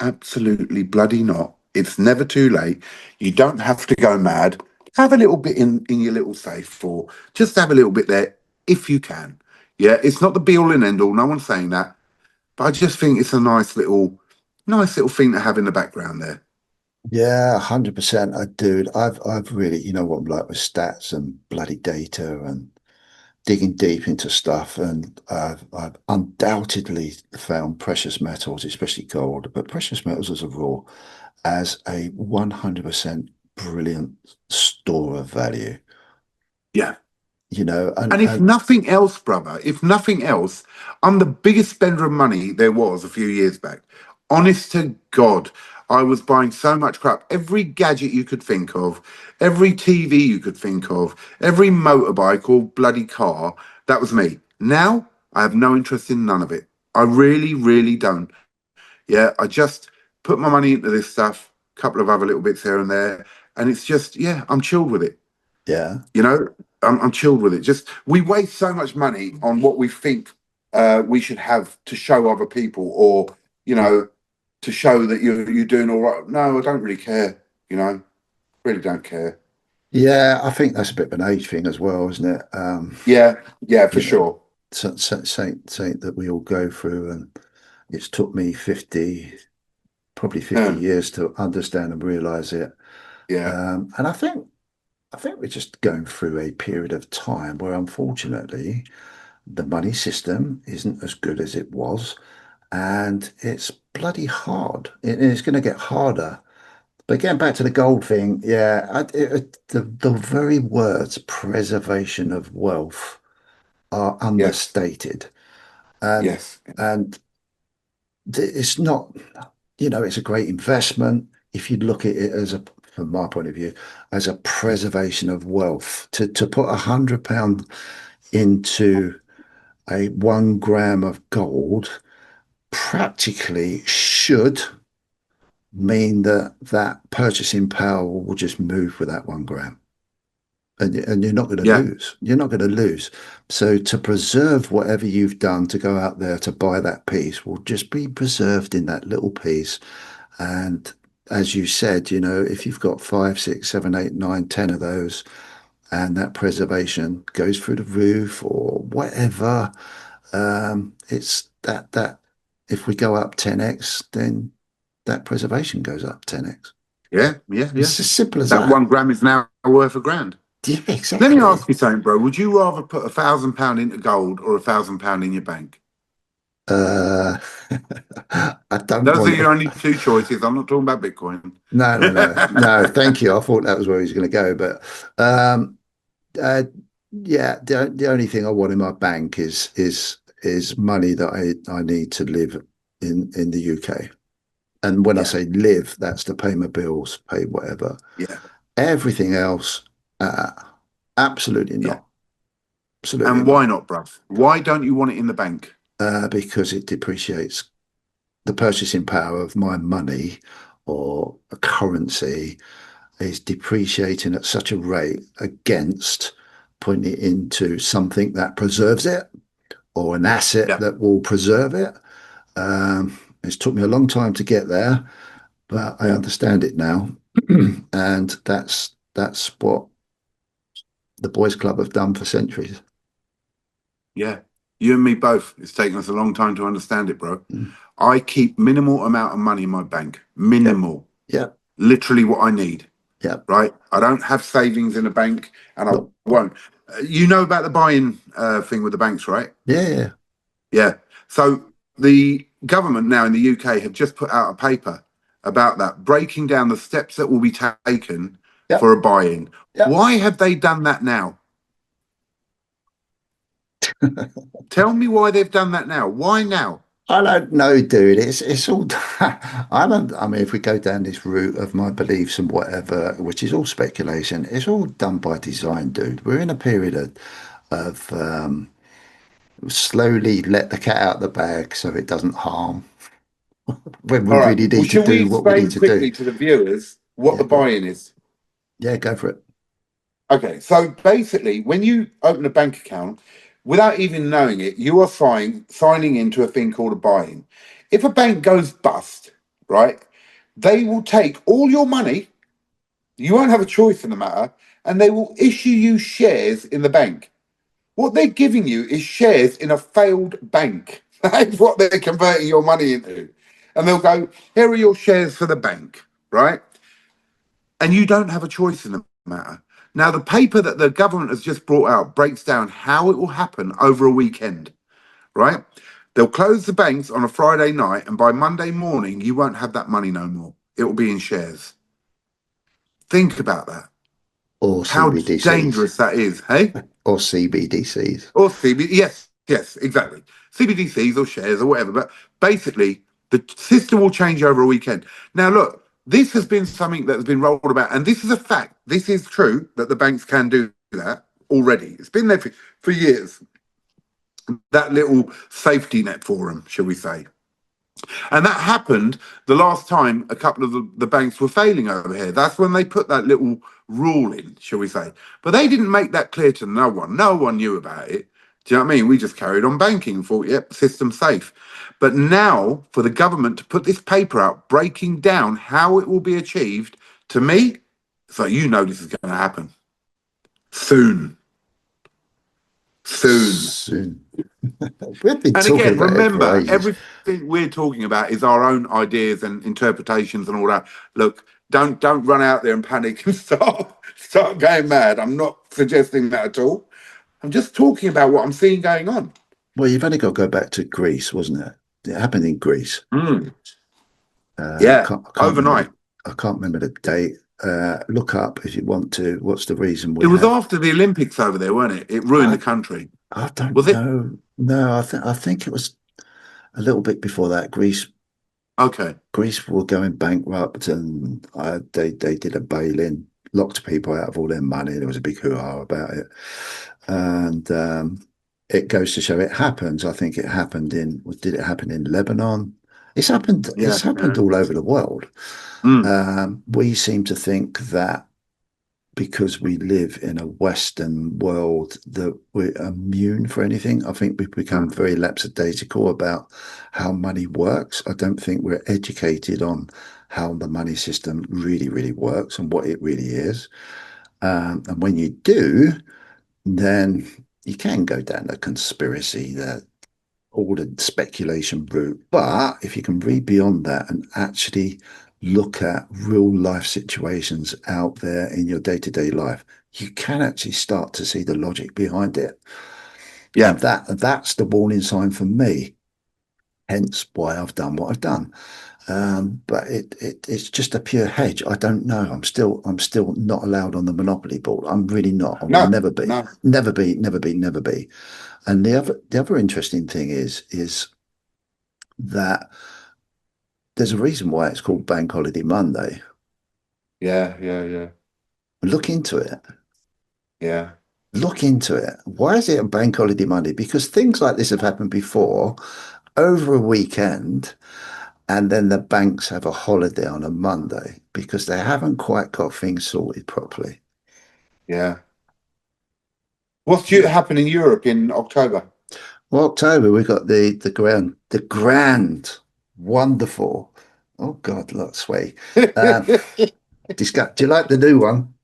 Absolutely bloody not. It's never too late. You don't have to go mad. Have a little bit in your little safe, or just have a little bit there if you can. Yeah, it's not the be all and end all. No one's saying that, but I just think it's a nice little thing to have in the background there. Yeah, 100%. Dude, I've really, you know what I'm like with stats and bloody data and digging deep into stuff, and I've undoubtedly found precious metals, especially gold, but precious metals as a rule, as a 100% brilliant store of value. Yeah. You know, And if nothing else, brother, if nothing else, I'm the biggest spender of money there was a few years back. Honest to God, I was buying so much crap. Every gadget you could think of, every TV you could think of, every motorbike or bloody car, that was me. Now, I have no interest in none of it. I really, really don't. Yeah, I just put my money into this stuff, a couple of other little bits here and there, and it's just, yeah, I'm chilled with it. yeah, You know, I'm chilled with it. Just we waste so much money on what we think we should have to show other people, or you know, to show that you're doing all right. No, I don't really care. You know, really don't care. yeah, I think that's a bit of an age thing as well, isn't it? Yeah, yeah, for You know, sure. something that we all go through, and it's took me 50, probably 50 Huh, years to understand and realize it. yeah, And I think we're just going through a period of time where unfortunately the money system isn't as good as it was, and it's bloody hard. It's going to get harder. But getting back to the gold thing, yeah, the very words preservation of wealth are yes, understated. And yes, and it's not, it's a great investment if you look at it as from my point of view, as a preservation of wealth. To put £100 into a 1 gram of gold practically should mean that that purchasing power will just move with that 1 gram. And you're not going to yeah, lose. You're not going to lose. So to preserve whatever you've done to go out there to buy that piece will just be preserved in that little piece. And as you said, if you've got five, six, seven, eight, nine, 10 of those, and that preservation goes through the roof or whatever, it's that if we go up 10x, then that preservation goes up 10x. yeah, yeah, yeah. It's as simple as That that. 1 gram is now worth a grand. Yeah, Let me exactly. ask you something, bro. Would you rather put £1,000 into gold or £1,000 in your bank? Uh, I don't Those are want your to. only two choices. I'm not talking about Bitcoin. No, no, no, no. Thank you. I thought that was where he was going to go, but um, uh, yeah, the only thing I want in my bank is money that I need to live in the UK. And when I Yeah, say live, that's to pay my bills, pay whatever. yeah, Everything else, uh, absolutely yeah. not. Absolutely And why not. not, bruv? Why don't you want it in the bank? Because it depreciates the purchasing power of my money or a currency is depreciating at such a rate against putting it into something that preserves it or an asset Yeah, that will preserve it. It's took me a long time to get there, but I understand it now, and that's what the boys' club have done for centuries. yeah. You and me both. It's taken us a long time to understand it, bro. Mm. I keep minimal amount of money in my bank. Yep, Minimal. yep, Literally what I need, yep. right? I don't have savings in a bank and I Look, won't. You know about the buying thing with the banks, right? yeah, yeah, Yeah. So the government now in the UK have just put out a paper about that, breaking down the steps that will be taken yep, for a buy-in. yep. Why have they done that now? Tell me why they've done that now. Why now? I don't know, dude. It's all. I don't. I mean, if we go down this route of my beliefs and whatever, which is all speculation, it's all done by design, dude. We're in a period of slowly let the cat out of the bag so it doesn't harm. when we All right. really Well, need to shall we do what we need explain to do. quickly to the viewers what Yeah, the go on. buy-in is? Yeah, go for it. Okay. So basically, when you open a bank account, without even knowing it, you are signing into a thing called a buy-in. If a bank goes bust, right, they will take all your money. You won't have a choice in the matter, and they will issue you shares in the bank. What they're giving you is shares in a failed bank. That's what they're converting your money into. And they'll go, here are your shares for the bank, right? And you don't have a choice in the matter. Now, the paper that the government has just brought out breaks down how it will happen over a weekend, right? They'll close the banks on a Friday night, and by Monday morning, you won't have that money no more. It will be in shares. Think about that. Or How CBDCs. dangerous that is, hey? Or CBDCs. Or CB, yes, yes, exactly. CBDCs or shares or whatever. But basically, the system will change over a weekend. Now, look, this has been something that has been rolled about, and this is a fact. This is true that the banks can do that already. It's been there for years. That little safety net for them, shall we say. And that happened the last time a couple of the banks were failing over here. That's when they put that little rule in, shall we say. But they didn't make that clear to no one. No one knew about it. Do you know what I mean? We just carried on banking and thought, yep, system's safe. But now for the government to put this paper out breaking down how it will be achieved, to me, it's like, you know, this is going to happen soon. Soon. Soon. We've been And talking again, about it for remember, ages. everything we're talking about is our own ideas and interpretations and all that. Look, don't run out there and panic and start going mad. I'm not suggesting that at all. I'm just talking about what I'm seeing going on. Well, you've only got to go back to Greece, wasn't it? It happened in Greece. Mm, yeah, I can't remember overnight. I can't remember the date. Look up if you want to. What's the reason It we was have? after the Olympics over there, wasn't it? It ruined the I country. I don't Was it? know. No, I think it was a little bit before that. Okay. Greece were going bankrupt, and they did a bail-in, locked people out of all their money. There was a big hoo-ha about it, and it goes to show it happens. I think it happened in. Did it happen in Lebanon? It's happened. It's Yeah. happened Yeah. all over the world. Mm, We seem to think that because we live in a Western world that we're immune for anything. I think we've become yeah. very lackadaisical about how money works. I don't think we're educated on how the money system really, really works and what it really is. And when you do, then you can go down the conspiracy, the all the speculation route. But if you can read beyond that and actually look at real life situations out there in your day to day life, you can actually start to see the logic behind it. And Yeah. that's the warning sign for me. Hence why I've done what I've done. But it's just a pure hedge. I don't know. I'm still not allowed on the monopoly board. I'm really not. I will No. never be. No. Never be, never be, never be. And the other interesting thing is that there's a reason why it's called Bank Holiday Monday. Yeah. Yeah. Yeah. Look into it. Yeah. Look into it. Why is it a Bank Holiday Monday? Because things like this have happened before over a weekend, and then the banks have a holiday on a Monday because they haven't quite got things sorted properly. Yeah. What's due to Yeah. happen in Europe in October? Well, October we've got the grand, wonderful. Oh God, look, sway. Um, do you like the new one?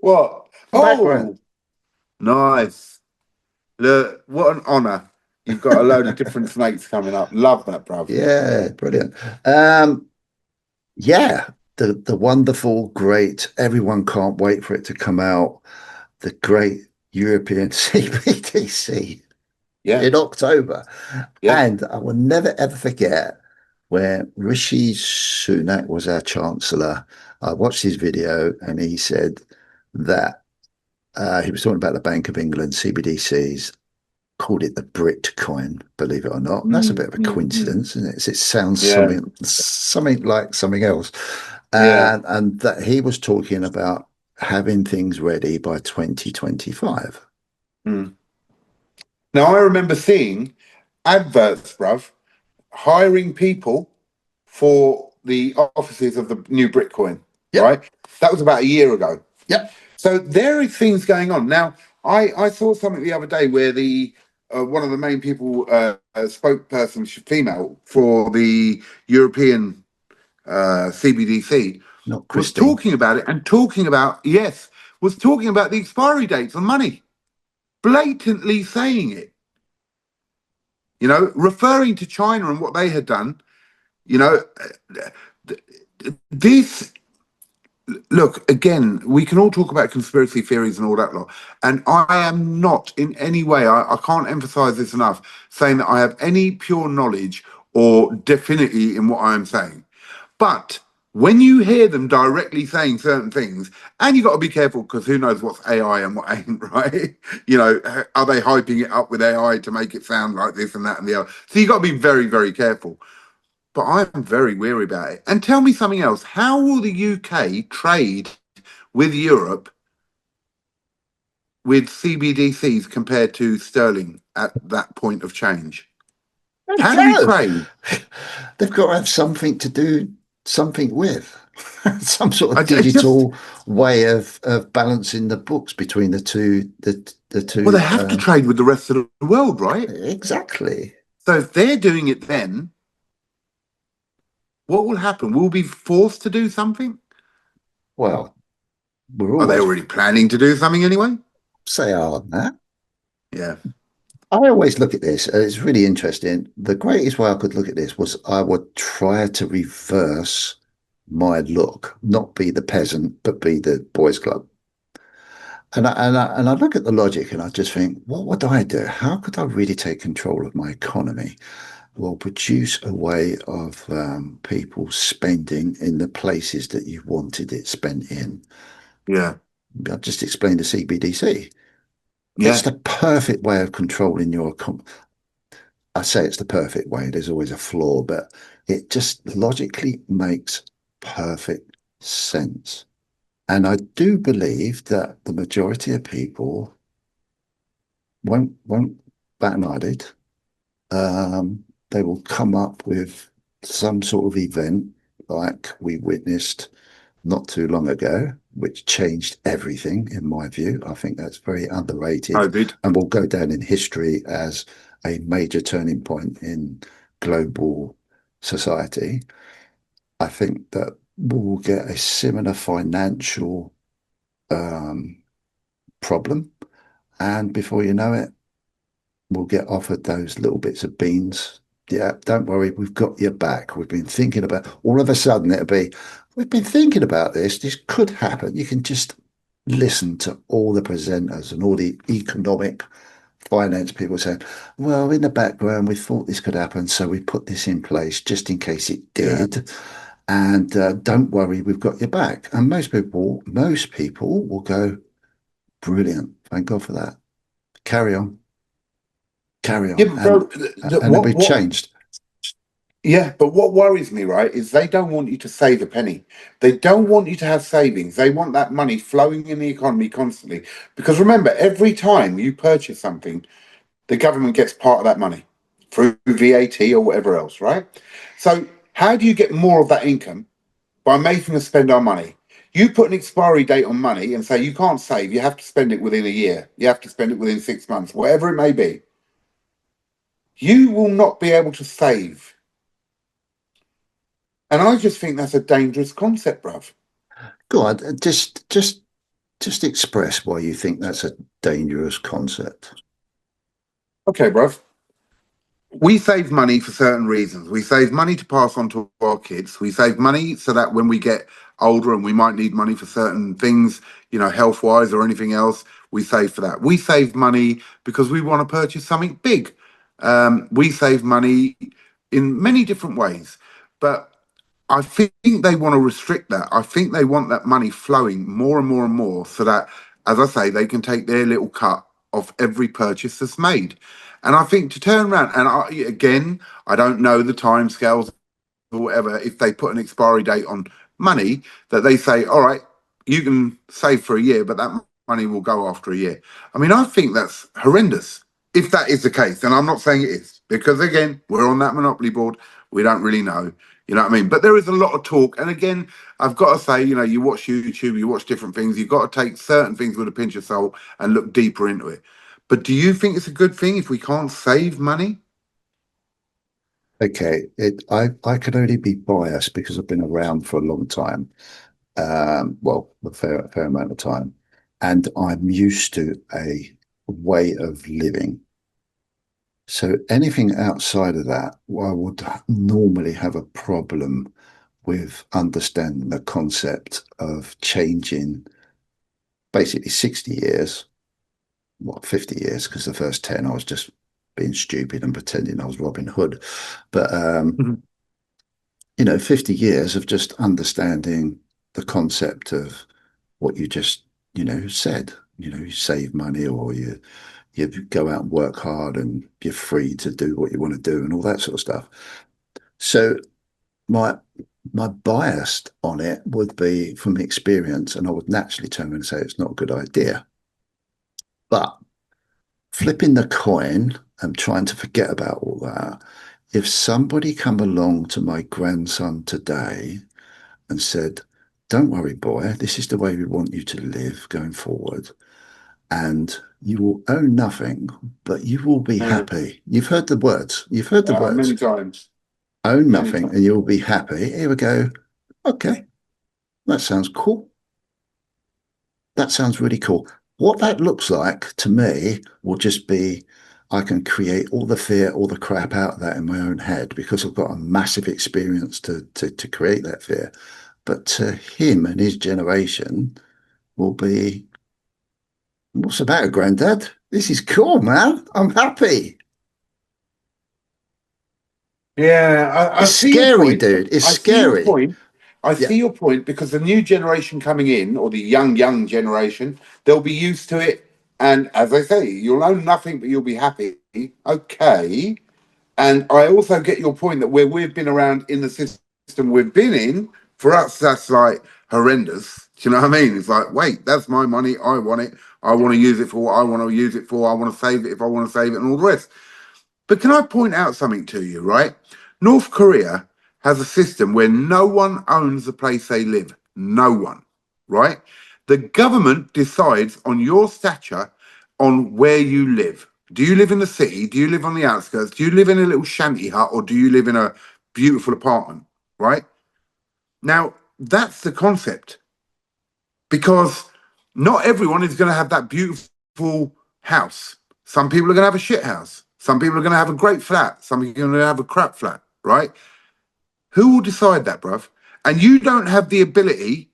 What? Background. Oh, nice. Look, what an honor. You've got a load of different snakes coming up. Love that, bruv. Yeah, brilliant. Um, yeah, the wonderful, great. Everyone can't wait for it to come out. The great European CBDC Yeah, in October, yeah. and I will never ever forget where Rishi Sunak was our chancellor. I watched his video, and he said that he was talking about the Bank of England CBDCs, called it the Brit coin, believe it or not. And that's a Mm, bit of a mm, mm. coincidence, isn't it? It sounds Yeah, something like something else. yeah. And that he was talking about having things ready by 2025. Mm. Now, I remember seeing adverts, bruv, hiring people. for the offices of the new Bitcoin, Yep. right? That was about a year ago. Yep. So there is things going on now. I saw something the other day where the one of the main people, spokesperson, female for the European CBDC, Not was Christine. talking about it and talking about, yes, was talking about the expiry dates on money, blatantly saying it, referring to China and what they had done. You know, this, look, again, we can all talk about conspiracy theories and all that lot. And I am not in any way, I can't emphasize this enough, saying that I have any pure knowledge or definity in what I'm saying. But when you hear them directly saying certain things, and you got to be careful because who knows what's AI and what ain't, right? Are they hyping it up with AI to make it sound like this and that and the other? So you got to be very, very careful. But I'm very weary about it. And tell me something else. How will the UK trade with Europe with CBDCs compared to sterling at that point of change? There you How do we go. trade? They've got to have something to do something with. Some sort I, of I just, digital way of balancing the books between the well, they two have to trade with the rest of the world, right? exactly. So if they're doing it then, what will happen? We'll be forced to do something? Well, we're Are they always already planning to do something anyway? say on that. Yeah, I always look at this, and it's really interesting. The greatest way I could look at this was I would try to reverse my look, not be the peasant, but be the boys' club. And I look at the logic and I just think, what would I do? How could I really take control of my economy? Well, produce a way of people spending in the places that you wanted it spent in. yeah, I just explained the CBDC. It's yeah. the perfect way of controlling your. I say it's the perfect way. There's always a flaw, but it just logically makes perfect sense. And I do believe that the majority of people won't bat an eyelid. They will come up with some sort of event like we witnessed not too long ago, which changed everything in my view. I think that's very underrated COVID. and will go down in history as a major turning point in global society. I think that we'll get a similar financial um, problem. And before you know it, we'll get offered those little bits of beans. Yeah, don't worry, we've got your back. We've been thinking about, all of a sudden it'll be, we've been thinking about this. This could happen. You can just listen to all the presenters and all the economic finance people saying, well, in the background, we thought this could happen. So we put this in place just in case it Yeah. did. And don't worry, we've got your back. And most people will go, brilliant. Thank God for that. Carry on, carry Yeah, on. but bro, And it'll be changed. yeah, but what worries me, right, is they don't want you to save a penny. They don't want you to have savings. They want that money flowing in the economy constantly. Because remember, every time you purchase something, the government gets part of that money through VAT or whatever else, right? So how do you get more of that income? By making us spend our money. You put an expiry date on money and say you can't save, you have to spend it within a year, you have to spend it within 6 months, whatever it may be. You will not be able to save. And I just think that's a dangerous concept, bruv. Go on, just express why you think that's a dangerous concept. Okay, bruv. We save money for certain reasons. We save money to pass on to our kids. We save money so that when we get older and we might need money for certain things, health wise or anything else, we save for that. We save money because we want to purchase something big. We save money in many different ways. But I think they want to restrict that. I think they want that money flowing more and more and more so that, as I say, they can take their little cut of every purchase that's made. And I think to turn around, and again, I don't know the timescales or whatever, if they put an expiry date on money, that they say, all right, you can save for a year, but that money will go after a year. I mean, I think that's horrendous if that is the case. And I'm not saying it is, because again, we're on that monopoly board. We don't really know. You know what I mean? But there is a lot of talk. And again, I've got to say, you watch YouTube, you watch different things. You've got to take certain things with a pinch of salt and look deeper into it. But do you think it's a good thing if we can't save money? Okay, I could only be biased because I've been around for a long time. Well, a fair amount of time, and I'm used to a way of living. So anything outside of that, I would normally have a problem with understanding the concept of changing basically 60 years, what, 50 years, because the first 10 I was just being stupid and pretending I was Robin Hood. But 50 years of just understanding the concept of what you just, said. You save money or you go out and work hard and you're free to do what you want to do and all that sort of stuff. So my my bias on it would be from experience, and I would naturally turn around and say it's not a good idea. But flipping the coin and trying to forget about all that, if somebody come along to my grandson today and said, "Don't worry, boy, this is the way we want you to live going forward, and you will own nothing, but you will be happy." You've heard the words. You've heard the words. Many times, Own many nothing and times. you will be happy. Here we go. Okay, that sounds cool. That sounds really cool. What that looks like to me will just be I can create all the fear, all the crap out of that in my own head because I've got a massive experience to create that fear. But to him and his generation will be, what's the matter, Granddad? This is cool, man. I'm happy. Yeah, I It's see your scary, point. dude. It's I see your scary. point. I Yeah, see your point because the new generation coming in, or the young generation, they'll be used to it. And as I say, you'll own nothing, but you'll be happy. Okay. And I also get your point that where we've been around in the system we've been in, for us, that's like horrendous. Do you know what I mean? It's like, wait, that's my money. I want it. I want to use it for what I want to use it for. I want to save it if I want to save it and all the rest. But can I point out something to you, right? North Korea has a system where no one owns the place they live. No one, right? The government decides on your stature on where you live. Do you live in the city? Do you live on the outskirts? Do you live in a little shanty hut or do you live in a beautiful apartment, right? Now, that's the concept because not everyone is going to have that beautiful house. Some people are going to have a shit house. Some people are going to have a great flat. Some people are going to have a crap flat, right? Who will decide that, bruv? And you don't have the ability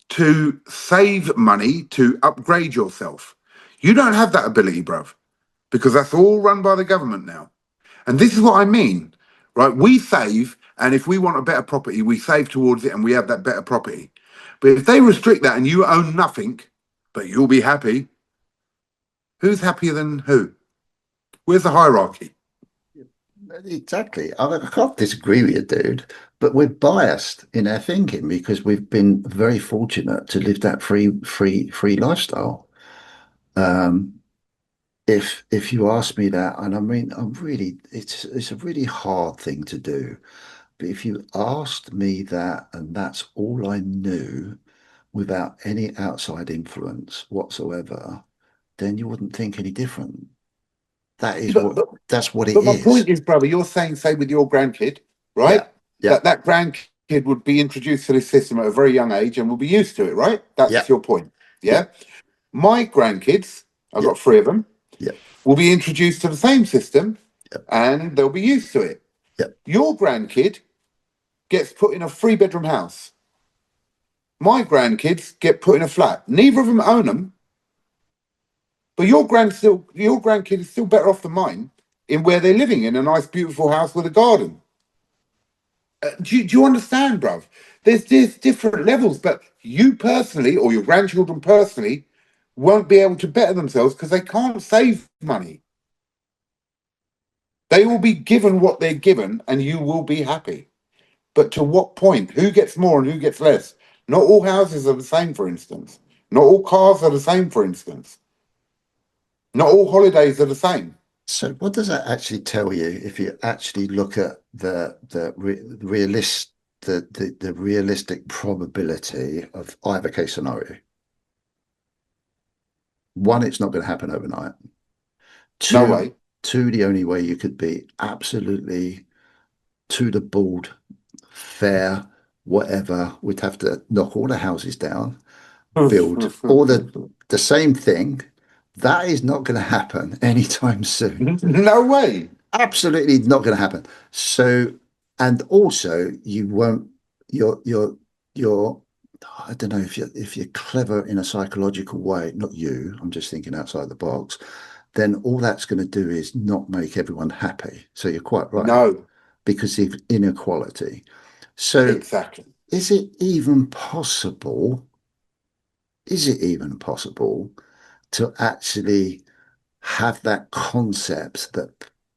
to save money to upgrade yourself. You don't have that ability, bruv, because that's all run by the government now. And this is what I mean, right? We save, and if we want a better property, we save towards it and we have that better property. But if they restrict that and you own nothing, but you'll be happy, who's happier than who? Where's the hierarchy? exactly. I can't disagree with you, dude, but we're biased in our thinking because we've been very fortunate to live that free lifestyle. Um, if you ask me that, and I mean, it's a really hard thing to do. But if you asked me that, and that's all I knew without any outside influence whatsoever, then you wouldn't think any different. That is But, what but that's what it But my is. point is, brother, you're saying, say, with your grandkid, Yeah, right? yeah, That grandkid would be introduced to this system at a very young age and will be used to it, right? yeah, That's your point. yeah, Yeah. My grandkids, I've yeah, got three of them, yeah, will be introduced to the same system yeah, and they'll be used to it. yeah. Your grandkid gets put in a three-bedroom house. My grandkids get put in a flat. Neither of them own them, but your grandkid is still better off than mine in where they're living in a nice, beautiful house with a garden. Do you understand, bruv? There's different levels, but you personally or your grandchildren personally won't be able to better themselves because they can't save money. They will be given what they're given and you will be happy. But to what point? Who gets more and who gets less? Not all houses are the same, for instance. Not all cars are the same, for instance. Not all holidays are the same. So what does that actually tell you if you actually look at the the realistic probability of either case scenario. One, it's not going to happen overnight. No Two, way. the only way you could be absolutely to the board, fair, whatever, we'd have to knock all the houses down, build all the same thing. That is not going to happen anytime soon. No way. Absolutely not going to happen. So, and also you won't, you're, I don't know if you're clever in a psychological way, not you, I'm just thinking outside the box, then all that's going to do is not make everyone happy. So you're quite right, No, because of inequality. So exactly. is it even possible? Is it even possible to actually have that concept that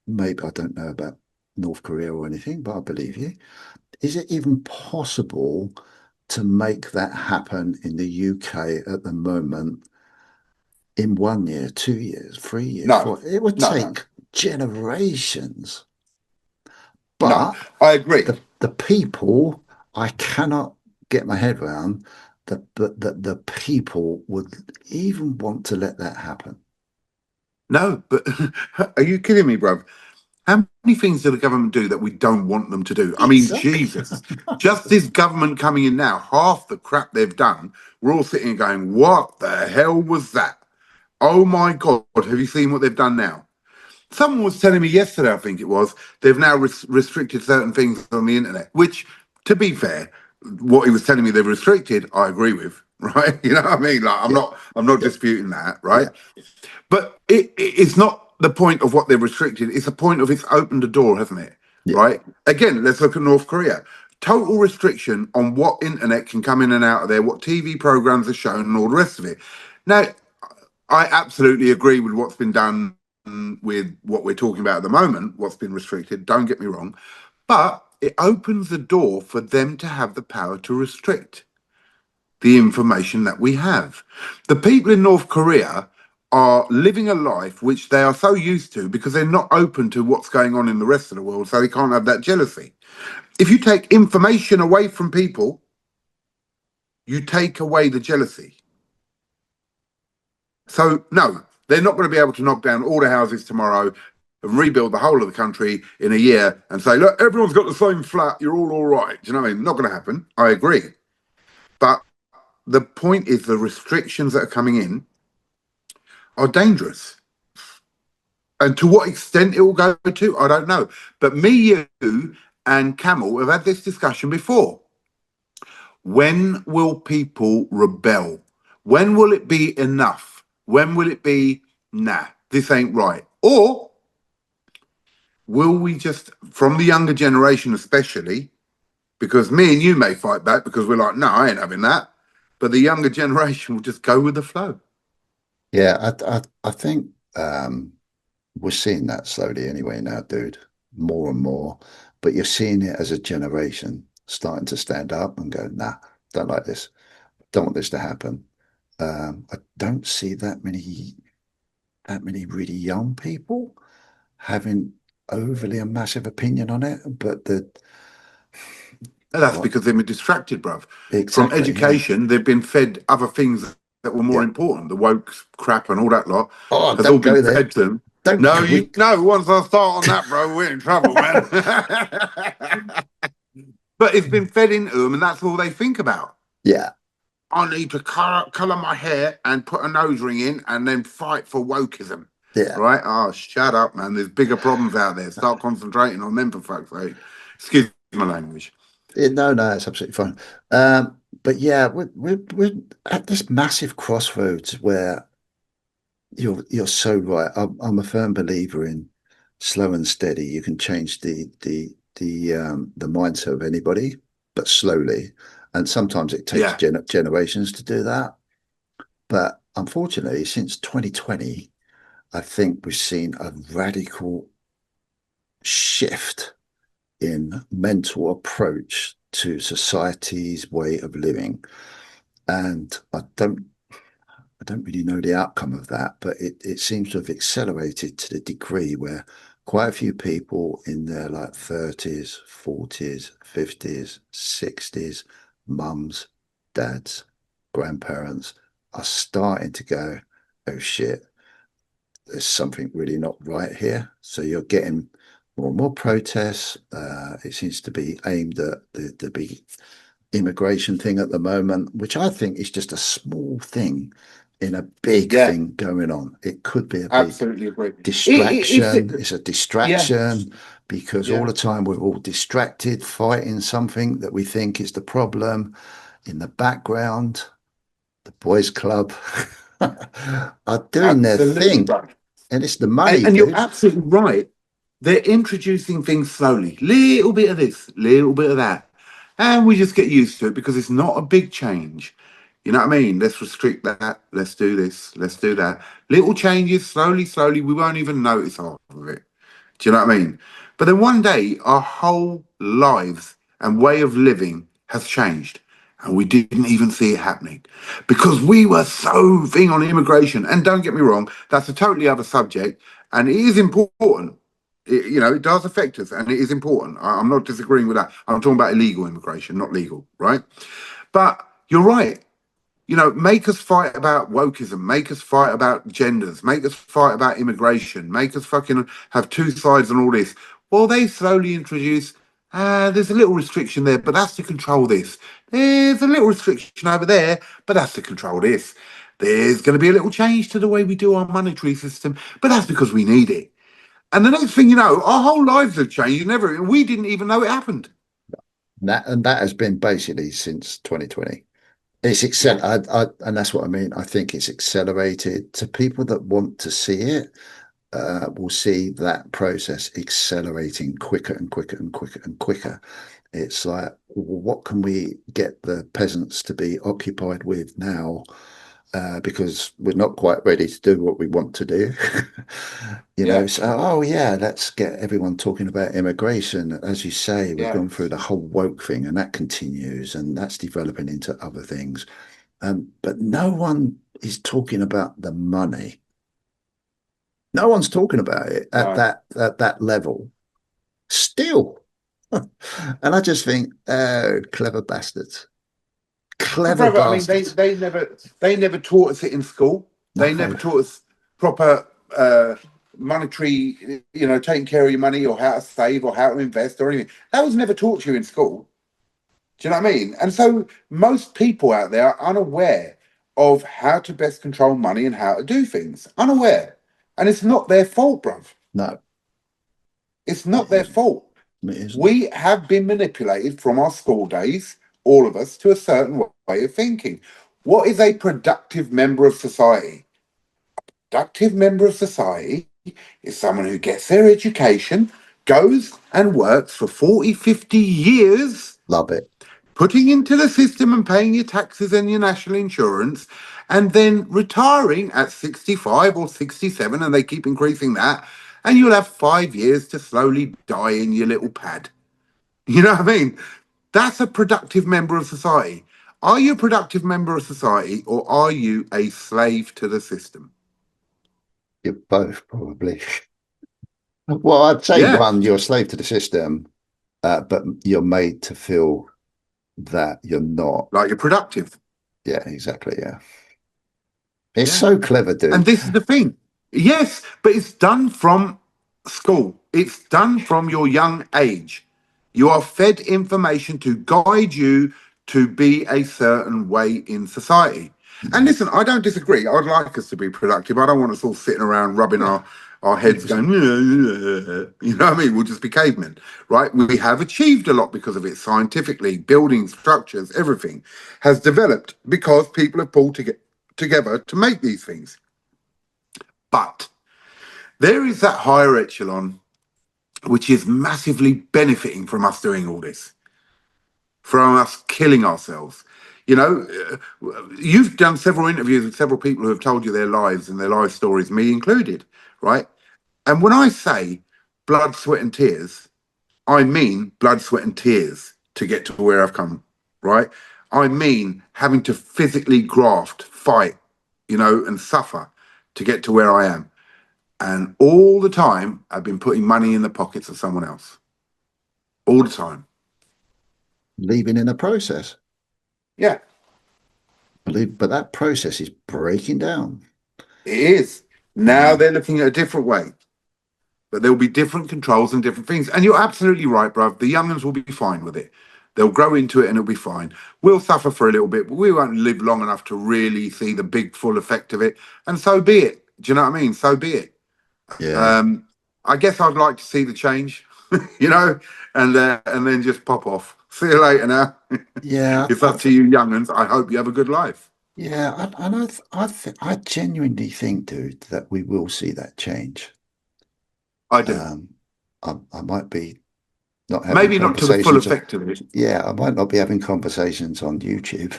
maybe I don't know about North Korea or anything, but I believe you. Is it even possible to make that happen in the UK at the moment in 1 year, 2 years, 3 years, No, 4? It would no, no, take generations. no. But I agree. the people, I cannot get my head around that the people would even want to let that happen. No, but are you kidding me, bruv? How many things do the government do that we don't want them to do? I mean, Exactly. Jesus, just this government coming in now, half the crap they've done, we're all sitting and going, what the hell was that? Oh my God, have you seen what they've done now? Someone was telling me yesterday, I think it was, they've now restricted certain things on the internet, which, to be fair, what he was telling me they've restricted, I agree with, right? You know what I mean? Like, Yeah, I'm not yeah, disputing that, right? yeah, But it's not the point of what they've restricted. It's the point of it's opened the door, hasn't it? yeah, Right? Again, let's look at North Korea. Total restriction on what internet can come in and out of there, what TV programs are shown, and all the rest of it. Now, I absolutely agree with what's been done with what we're talking about at the moment, what's been restricted. Don't get me wrong. But it opens the door for them to have the power to restrict the information that we have. The people in North Korea are living a life which they are so used to because they're not open to what's going on in the rest of the world, so they can't have that jealousy. If you take information away from people, you take away the jealousy. So, no, they're not going to be able to knock down all the houses tomorrow and rebuild the whole of the country in a year and say, look, everyone's got the same flat, you're all right. Do you know what I mean? Not going to happen. I agree. But the point is the restrictions that are coming in are dangerous. And to what extent it will go to, I don't know. But me, you, and Camel have had this discussion before. When will people rebel? When will it be enough? When will it be, nah, this ain't right? Or will we just, from the younger generation especially, because me and you may fight back because we're like, no, I ain't having that. But the younger generation will just go with the flow. yeah. I think we're seeing that slowly anyway now, dude. More and more, but you're seeing it as a generation starting to stand up and go, nah, don't like this, don't want this to happen. I don't see that many really young people having overly a massive opinion on it, but And that's what because they've been distracted, bruv. From exactly, yeah. education, they've been fed other things that were more Yeah. important. The woke crap and all that lot Oh, has all don't been go there. fed to them. Don't No, go. you know, once I start on that, bro, we're in trouble, man. But it's been fed into them, and that's all they think about. Yeah, I need to color my hair and put a nose ring in and then fight for wokeism. yeah. Right? Oh, shut up, man. There's bigger problems out there. Start concentrating on them for fuck's sake. Excuse my language. No, no, it's absolutely fine. But yeah, we're at this massive crossroads where you're so right. I'm a firm believer in slow and steady. You can change the mindset of anybody, but slowly. And sometimes it takes Yeah. generations to do that. But unfortunately, since 2020, I think we've seen a radical shift in mental approach to society's way of living. And I don't really know the outcome of that, but it seems to have accelerated to the degree where quite a few people in their like 30s, 40s, 50s, 60s, mums, dads, grandparents are starting to go, oh shit, there's something really not right here. So you're getting more and more protests. It seems to be aimed at the big immigration thing at the moment, which I think is just a small thing in a big Yeah, thing going on. It could be a big absolutely agree. It's distraction. It's a yeah, distraction because all yeah, the time we're all distracted, fighting something that we think is the problem. In the background, the boys' club are doing their absolutely thing, right. and it's the money, And you're dude. absolutely right. They're introducing things slowly, little bit of this, little bit of that, and we just get used to it because it's not a big change. You know what I mean? Let's restrict that. Let's do this. Let's do that. Little changes, slowly, slowly. We won't even notice half of it. Do you know what I mean? But then one day, our whole lives and way of living has changed. And we didn't even see it happening because we were so thing on immigration. And don't get me wrong, that's a totally other subject. And it is important. It does affect us and it is important. I'm not disagreeing with that. I'm talking about illegal immigration, not legal, right? But you're right. Make us fight about wokeism, make us fight about genders, make us fight about immigration, make us fucking have two sides on all this. Well, they slowly introduce, there's a little restriction there, but that's to control this. There's a little restriction over there, but that's to control this. There's going to be a little change to the way we do our monetary system, but that's because we need it. And the next thing you know, our whole lives have changed and everything. We didn't even know it happened. And that has been basically since 2020. It's Yeah, and that's what I mean. I think it's accelerated to people that want to see it. Will see that process accelerating quicker and quicker and quicker and quicker. It's like, what can we get the peasants to be occupied with now? Because we're not quite ready to do what we want to do. yeah, So, oh yeah, let's get everyone talking about immigration. As you say, we've yeah. gone through the whole woke thing and that continues and that's developing into other things. But no one is talking about the money. No one's talking about it No. at that level still. And I just think, oh, clever bastards. But Clever brother, I mean, they bastards. they never taught us it in school. They No, never taught us proper monetary, taking care of your money or how to save or how to invest or anything. That was never taught you in school. Do you know what I mean? And so most people out there are unaware of how to best control money and how to do things. Unaware. And it's not their fault, bruv. no, It's it not their isn't. fault. It isn't. We have been manipulated from our school days, all of us, to a certain way of thinking. What is a productive member of society? Productive member of society is someone who gets their education, goes and works for 40, 50 years, Love it. putting into the system and paying your taxes and your national insurance, and then retiring at 65 or 67, and they keep increasing that. And you'll have 5 years to slowly die in your little pad. You know what I mean? That's a productive member of society. Are you a productive member of society or are you a slave to the system? You're both probably. Well, I'd say Yeah, one, you're a slave to the system, but you're made to feel that you're not. like you're productive. Yeah, exactly. Yeah. It's Yeah. so clever, And dude. this is the thing. Yes, but it's done from school, it's done from your young age. You are fed information to guide you to be a certain way in society. And listen, I don't disagree. I'd like us to be productive. I don't want us all sitting around rubbing Yeah, our heads 100%. going, you know what I mean? We'll just be cavemen, right? We have achieved a lot because of it scientifically, building structures, everything has developed because people have pulled together to make these things. But there is that higher echelon which is massively benefiting from us doing all this, from us killing ourselves. You know, you've done several interviews with several people who have told you their lives and their life stories, me included, right? And when I say blood, sweat, and tears, I mean blood, sweat, and tears to get to where I've come, right? I mean having to physically graft, fight, and suffer to get to where I am. and all the time I've been putting money in the pockets of someone else. All the time. Leaving in a process. Yeah, Believe, but that process is breaking down. it is. Now Mm, they're looking at a different way. But there'll be different controls and different things. And you're absolutely right, bruv. The young'uns will be fine with it. They'll grow into it and it'll be fine. We'll suffer for a little bit, but we won't live long enough to really see the big full effect of it. And so be it. Do you know what I mean? So be it. yeah. Um, I guess I'd like to see the change, you know, and then just pop off. See you later now. Yeah. It's up to you, young'uns. I hope you have a good life. Yeah. And I genuinely think, dude, that we will see that change. I do. Um, I might be not having Maybe not to the full conversations. effect of it. Yeah, I might not be having conversations on YouTube.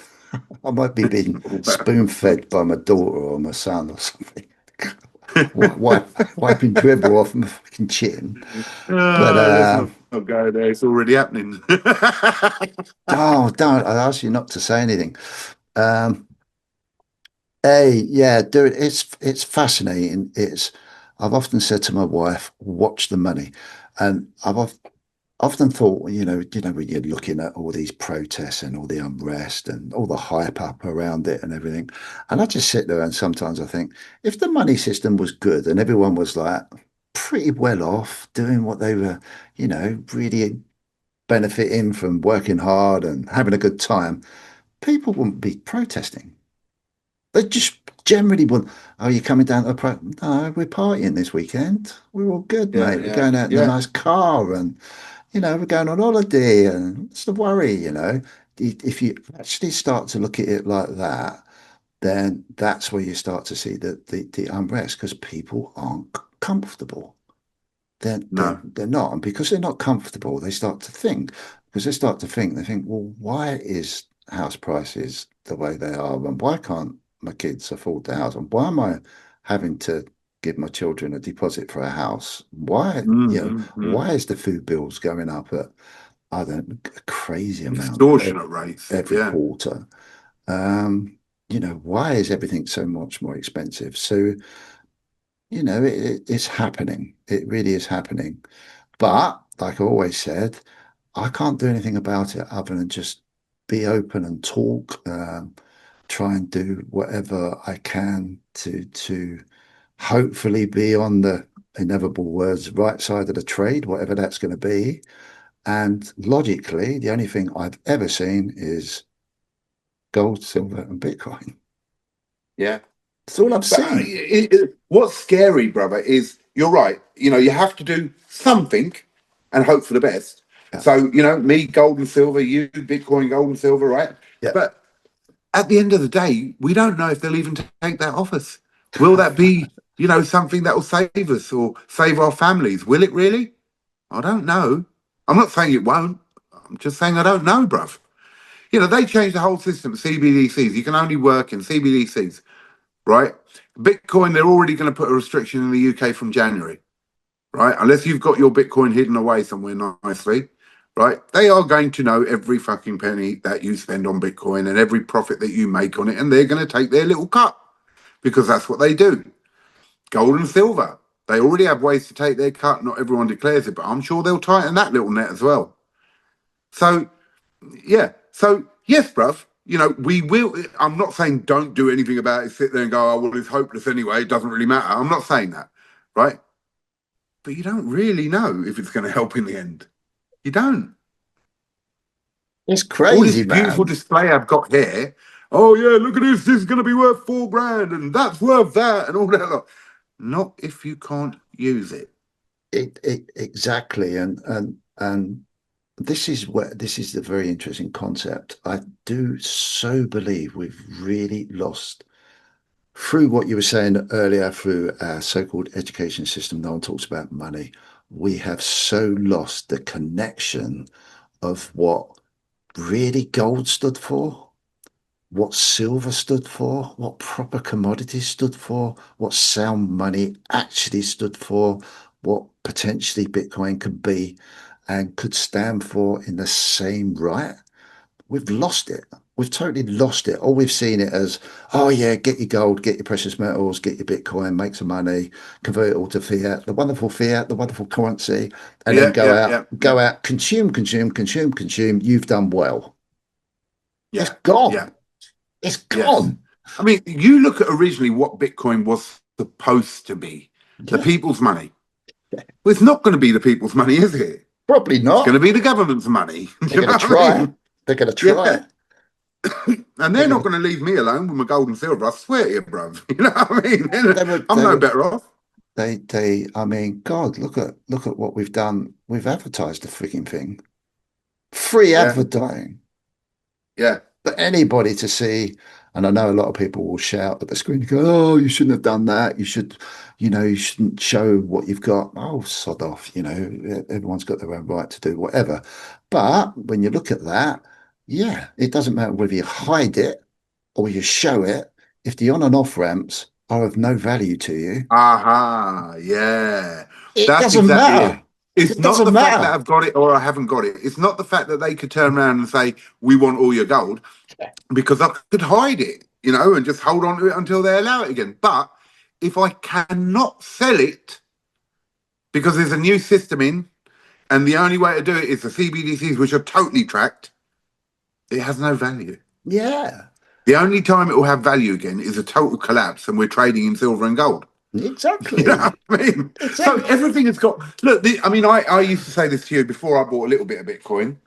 I might be being spoon-fed by my daughter or my son or something, wiping dribble off my fucking chin. But Oh, let's not go there. It's already happening. oh, don't! I ask you not to say anything. Um, hey, yeah, dude, it's fascinating. I've often said to my wife, "Watch the money," and often thought, when you're looking at all these protests and all the unrest and all the hype up around it and everything, and I just sit there and sometimes I think, if the money system was good and everyone was like pretty well off doing what they were, really benefiting from working hard and having a good time, people wouldn't be protesting. They just generally would. Oh, you coming down to the pro? No, we're partying this weekend. We're all good, Yeah, mate. We're yeah, going out in a yeah. nice car and we're going on holiday and what's the worry? If you actually start to look at it like that, then that's where you start to see the unrest because people aren't comfortable. No. They're not. And because they're not comfortable, they start to think, because they think, well, why is house prices the way they are? And why can't my kids afford the house? And why am I having to give my children a deposit for a house? Mm-hmm. Why is the food bills going up at, I don't, a crazy amount Extortionate rates. every Yeah. quarter? Why is everything so much more expensive? So, it's happening. It really is happening. But like I always said, I can't do anything about it other than just be open and talk, try and do whatever I can to hopefully be on the inevitable words right side of the trade, whatever that's going to be. And logically, the only thing I've ever seen is gold, silver, and Bitcoin. Yeah. That's all I've But seen. what's scary, brother, is you're right. You have to do something and hope for the best. Yeah, So, me, gold and silver, you, Bitcoin, gold and silver, right? yeah. But at the end of the day, we don't know if they'll even take that off us. Will that be, something that will save us or save our families? Will it really? I don't know. I'm not saying it won't. I'm just saying I don't know, bruv. They changed the whole system, CBDCs. You can only work in CBDCs, right? Bitcoin, they're already going to put a restriction in the UK from January, right? Unless you've got your Bitcoin hidden away somewhere nicely, right? They are going to know every fucking penny that you spend on Bitcoin and every profit that you make on it, and they're going to take their little cut because that's what they do. Gold and silver, they already have ways to take their cut. Not everyone declares it, but I'm sure they'll tighten that little net as well. So yeah. So yes, bruv. We will. I'm not saying don't do anything about it. Sit there and go, oh well, it's hopeless anyway. It doesn't really matter. I'm not saying that, right? But you don't really know if it's going to help in the end. You don't. It's All this crazy, beautiful man. display I've got here. Oh yeah, look at this. This is going to be worth 4 grand, and that's worth that, and all that. Lot. Not if you can't use it. It exactly. And this is the very interesting concept. I do so believe we've really lost through what you were saying earlier through our so-called education system. No one talks about money. We have so lost the connection of what really gold stood for, what silver stood for, what proper commodities stood for, what sound money actually stood for, what potentially Bitcoin could be and could stand for in the same right. We've lost it. we've totally lost it. All we've seen it as, oh yeah, get your gold, get your precious metals, get your Bitcoin, make some money, convert it all to fiat, the wonderful currency, and then Yeah, yeah, yeah, yeah, go out, consume, consume, consume, consume. You've done well. It's yeah, yeah. gone. It's Yes. gone. I mean, you look at originally what Bitcoin was supposed to be, the Yeah, people's money. Well, it's not going to be the people's money, is it? probably It's going to not. be the government's money. Do They're you going know to what I try. mean? They're going to try. Yeah. And They're they're not going going to leave me alone with my gold and silver. I swear to you, bruv. You know what I to. mean? I'm They no were. better off. They. I mean, God, look at what we've done. We've advertised the freaking thing. Free Yeah. advertising Yeah. for anybody to see. And I know a lot of people will shout at the screen, go, "Oh, you shouldn't have done that. You should, you shouldn't show what you've got." Oh, sod off. Everyone's got their own right to do whatever. But when you look at that, yeah, it doesn't matter whether you hide it or you show it. If the on and off ramps are of no value to you, Aha. Yeah. it That's doesn't exactly it. matter. It's It not doesn't the fact that matter. I've got it or I haven't got it. It's not the fact that they could turn around and say, we want all your gold, because I could hide it, and just hold on to it until they allow it again. But if I cannot sell it because there's a new system in, and the only way to do it is the CBDCs, which are totally tracked, it has no value. Yeah, The only time it will have value again is a total collapse and we're trading in silver and gold. You know exactly. what I mean? So Exactly. everything has got. Look, I mean, I used to say this to you before I bought a little bit of Bitcoin.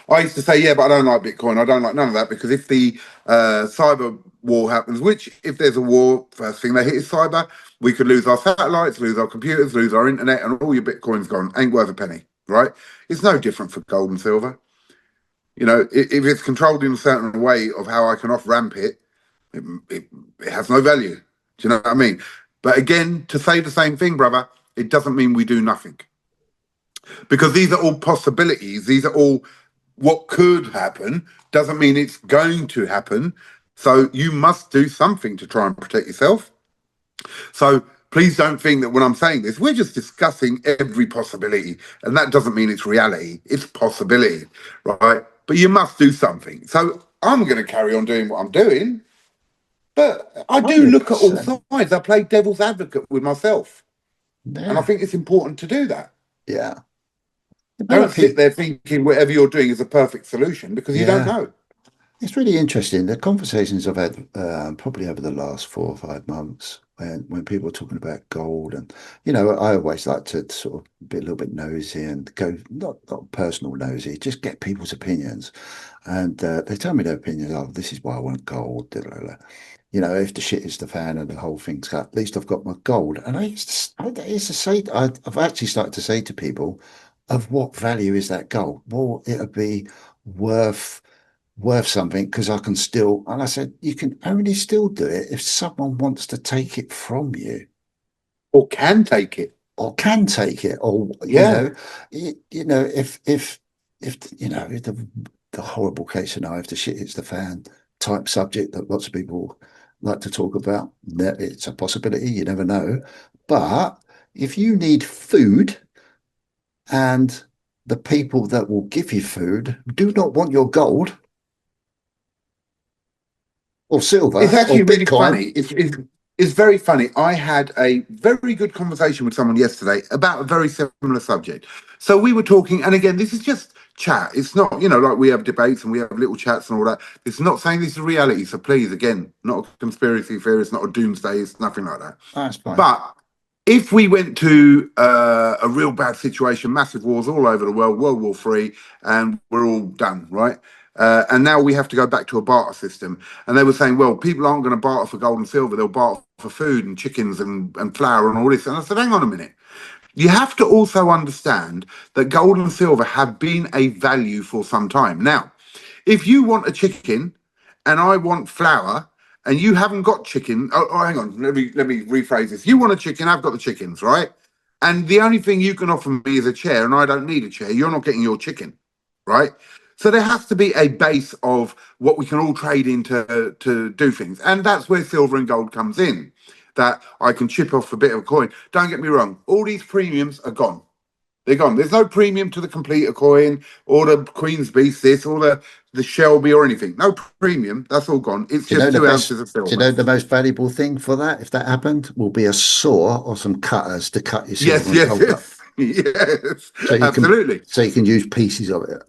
I used to say, yeah, but I don't like Bitcoin. I don't like none of that because if the cyber war happens, which if there's a war, first thing they hit is cyber, we could lose our satellites, lose our computers, lose our internet, and all your Bitcoin's gone. Ain't worth a penny, right? It's no different for gold and silver. If it's controlled in a certain way of how I can off ramp it, it, it has no value. Do you know what I mean? But again, to say the same thing, brother, it doesn't mean we do nothing because these are all possibilities. These are all what could happen. Doesn't mean it's going to happen. So you must do something to try and protect yourself. So please don't think that when I'm saying this, we're just discussing every possibility. And that doesn't mean it's reality, it's possibility, right? But you must do something. So I'm going to carry on doing what I'm doing. But I do look at all 100%. sides. I play devil's advocate with myself. And I Yeah. think it's important to do that. Yeah. A lot Don't of sit people, there thinking whatever you're doing is a perfect solution because you don't yeah. know. It's really interesting. The conversations I've had probably over the last 4 or 5 months when people are talking about gold and I always like to sort of be a little bit nosy and go not personal nosy, just get people's opinions. And they tell me their opinions. Oh, this is why I want gold. Da, da, da. If the shit is the fan and the whole thing's cut, at least I've got my gold. And I used to say, I've actually started to say to people, of what value is that gold? Well, it'll be worth something because I can still. And I said, you can only still do it if someone wants to take it from you Or can take it. or can take it, or Yeah. if the horrible case scenario, if the shit hits the fan type subject that lots of people like to talk about, it's a possibility. You never know, but if you need food and the people that will give you food do not want your gold or It's silver or actually really Bitcoin. funny. It's very funny. I had a very good conversation with someone yesterday about a very similar subject. So we were talking, and again, this is just chat. It's not, like we have debates and we have little chats and all that. It's not saying this is reality. So please, again, not a conspiracy theory. It's not a doomsday. It's nothing like that. That's fine. But if we went to a real bad situation, massive wars all over the world, World War III, and we're all done, right? And now we have to go back to a barter system. And they were saying, well, people aren't going to barter for gold and silver. They'll barter for food and chickens and flour and all this. And I said, hang on a minute. You have to also understand that gold and silver have been a value for some time. Now, if you want a chicken and I want flour and you haven't got chicken, hang on, let me rephrase this. You want a chicken, I've got the chickens, right? And the only thing you can offer me is a chair, and I don't need a chair. You're not getting your chicken, right? So there has to be a base of what we can all trade in to do things, and that's where silver and gold comes in. That I can chip off a bit of a coin. Don't get me wrong, all these premiums are gone. They're gone. There's no premium to the completer coin or the Queen's Beast, this or the Shelby or anything. No premium. That's all gone. It's Do you know just the 2 ounces best? of Do you silver. know the most valuable thing for that, if that happened, will be a saw or some cutters to cut your silver Yes, and yes, gold up, yes, yes. so you can Absolutely. use pieces of it.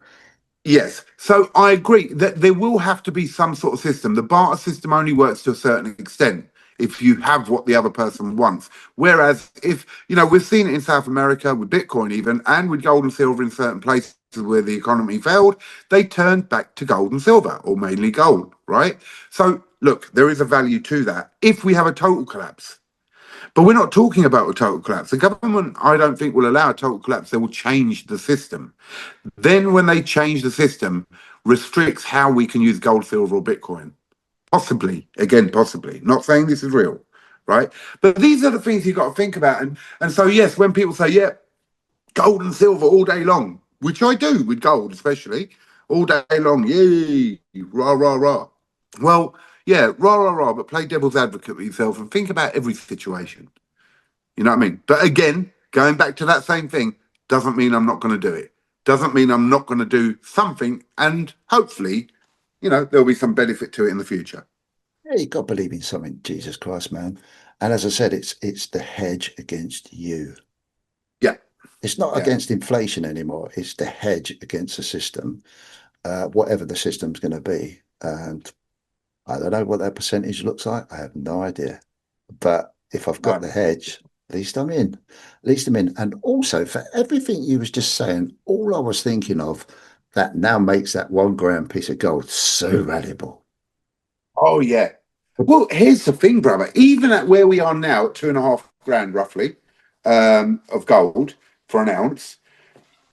Yes. So I agree that there will have to be some sort of system. The barter system only works to a certain extent if you have what the other person wants. Whereas if, we've seen it in South America with Bitcoin even and with gold and silver in certain places where the economy failed, they turned back to gold and silver or mainly gold, right? So look, there is a value to that if we have a total collapse. But we're not talking about a total collapse. The government, I don't think, will allow a total collapse. They will change the system. Then, when they change the system, restricts how we can use gold, silver, or Bitcoin. Possibly, again, possibly. Not saying this is real, right? But these are the things you've got to think about. And so, yes, when people say, yeah, gold and silver all day long, which I do with gold, especially all day long, yay, rah, rah, rah. Well, yeah, rah, rah, rah, but play devil's advocate with yourself and think about every situation. You know what I mean? But again, going back to that same thing, doesn't mean I'm not going to do it. Doesn't mean I'm not going to do something. And hopefully, there'll be some benefit to it in the future. Yeah, you got to believe in something, Jesus Christ, man. And as I said, it's the hedge against you. Yeah, It's not yeah. against inflation anymore. It's the hedge against the system, whatever the system's going to be. And I don't know what that percentage looks like. I have no idea. But if I've got No. the hedge, at least I'm in. At least I'm in. And also, for everything you was just saying, all I was thinking of that now makes that 1 gram piece of gold so valuable. Oh, yeah. Well, here's the thing, brother. Even at where we are now, at 2.5 grand roughly of gold for an ounce,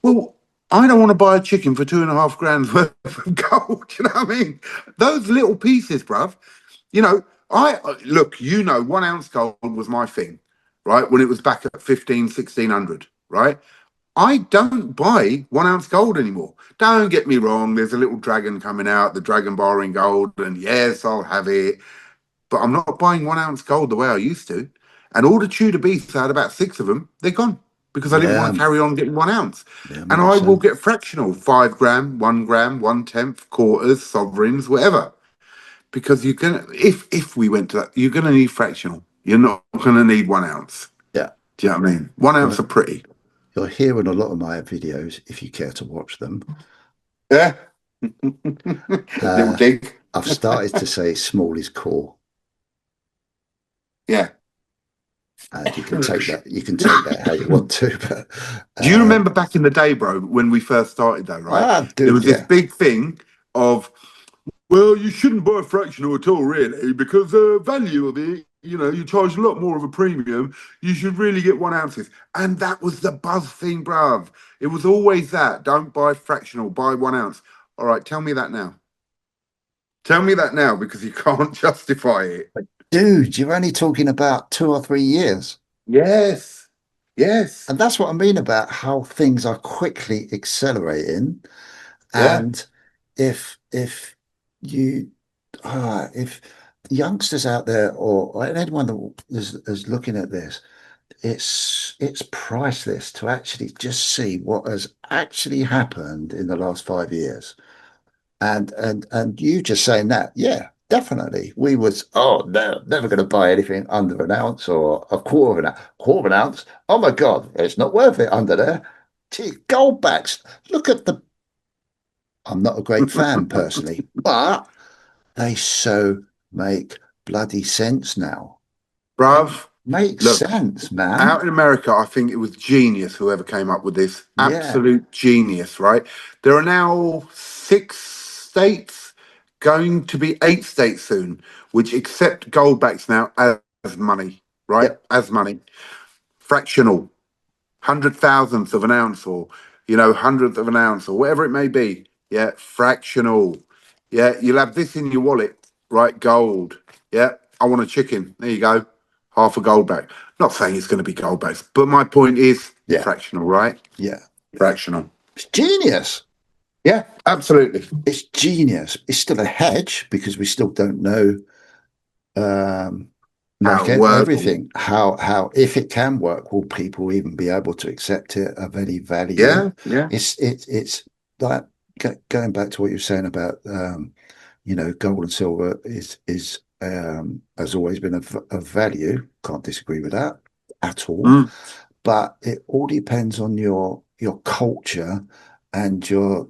well, I don't want to buy a chicken for 2.5 grand worth of gold. You know what I mean? Those little pieces, bruv. I look, 1 ounce gold was my thing, right? When it was back at 1600, right? I don't buy 1 ounce gold anymore. Don't get me wrong, there's a little dragon coming out, the dragon bar in gold, and yes, I'll have it. But I'm not buying 1 ounce gold the way I used to. And all the Tudor beasts, I had about six of them, they're gone because I didn't Yeah, want to carry on getting 1 ounce. yeah, I'm And in the I will same. get fractional 5 gram, 1 gram, 1/10, quarters, sovereigns, whatever. Because you're gonna if we went to that, you're gonna need fractional. You're not gonna need 1 ounce. Yeah. Do you know what I mean? 1 ounce You're, are pretty. you're hearing a lot of my videos if you care to watch them. Yeah. Little Uh, dig. I've started to say small is core. Yeah. And you can take that how you want to, but Do you uh, remember back in the day, bro, when we first started though, right? There dude, was this yeah, big thing of, well, you shouldn't buy fractional at all, really, because the value of it, you charge a lot more of a premium. You should really get 1 ounces. And that was the buzz thing, bruv. It was always that. Don't buy fractional, buy 1 ounce. All right, tell me that now. Tell me that now because you can't justify it. but dude, you're only talking about 2 or 3 years. Yes. Yes. And that's what I mean about how things are quickly accelerating. Yeah. And if you if youngsters out there or anyone that is looking at this, it's priceless to actually just see what has actually happened in the last 5 years. And you just saying that, yeah, definitely. We was, oh no, never going to buy anything under an ounce or a quarter of an ounce. Oh my God, it's not worth it under there. Gee, gold backs. Look at the. I'm not a great fan personally, but they so make bloody sense now. They Bruv, make look, sense, man. out in America, I think it was genius whoever came up with this. Yeah, Absolute genius, right? There are now 6 states, going to be 8 states soon, which accept goldbacks now as money, right? yeah, As money. Fractional, 100 thousandths of an ounce or, hundredth of an ounce or whatever it may be. Yeah, fractional. Yeah, you'll have this in your wallet, right? Gold. Yeah, I want a chicken. There you go. Half a gold back. Not saying it's going to be gold backs, but my point is yeah, fractional, right? yeah. Fractional. It's genius. Yeah, absolutely. It's genius. It's still a hedge because we still don't know. Um, how like it works. Or, everything, how if it can work, will people even be able to accept it of any value? yeah, yeah. It's like going back to what you're saying about gold and silver is has always been of value. Can't disagree with that at all. Mm, But it all depends on your culture and your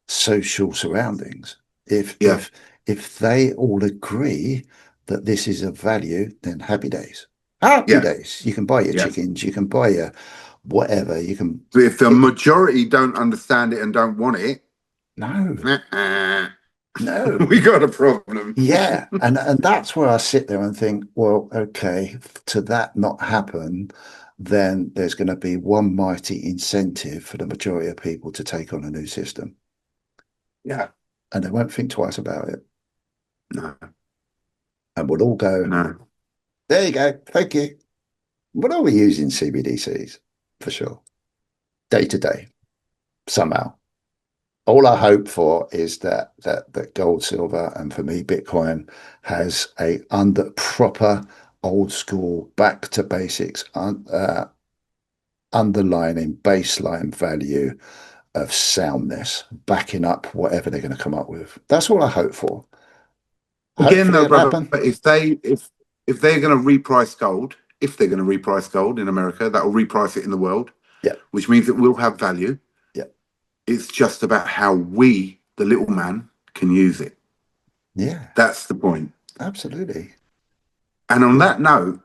social surroundings. If yeah, if if they all agree that this is of value, then happy days. Happy yeah, days. You can buy your yeah. chickens, you can buy your whatever. You can. But if the It, majority don't understand it and don't want it, no, uh-uh, no. we got a problem. Yeah, and that's where I sit there and think, well, okay, to that not happen, then there's going to be one mighty incentive for the majority of people to take on a new system, Yeah, and they won't think twice about it, no, and we'll all go, no. there you go, thank you. What are we using CBDCs for sure, day to day somehow? All I hope for is that gold, silver, and for me, Bitcoin has a under proper old school, back to basics, underlining baseline value of soundness, backing up whatever they're going to come up with. That's all I hope for. Again, Hopefully though, it'll brother, happen. if they're going to reprice gold, if they're going to reprice gold in America, that will reprice it in the world, Yeah, which means it will have value. yeah, It's just about how we, the little man, can use it. yeah, That's the point. absolutely. And on Yeah. that note,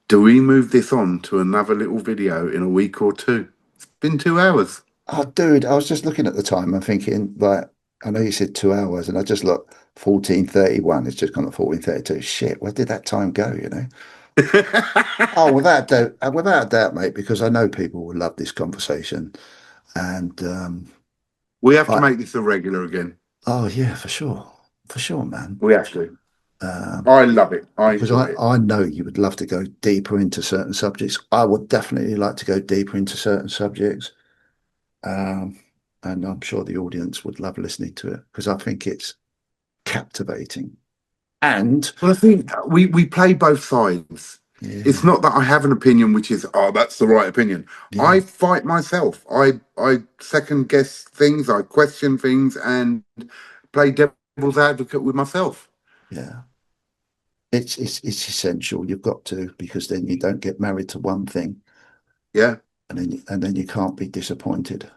do we move this on to another little video in a week or two? It's been 2 hours. Oh, dude, I was just looking at the time and thinking, like, I know you said 2 hours, and I just looked 14:31. It's just gone to 14:32. Shit, where did that time go, you know? Oh, without a doubt, mate, because I know people will love this conversation. And We have to I, make this a regular again. oh yeah, for sure, man. We have to. Um, I love it. I because enjoy it. I know you would love to go deeper into certain subjects. I would definitely like to go deeper into certain subjects. Um, and I'm sure the audience would love listening to it because I think it's captivating. And Well, I think we play both sides. It's yeah, not that I have an opinion which is, oh, that's the right opinion. I yeah, fight myself. I second guess things, I question things, and play devil's advocate with myself. yeah. It's essential. You've got to because then you don't get married to one thing, Yeah, and then you can't be disappointed.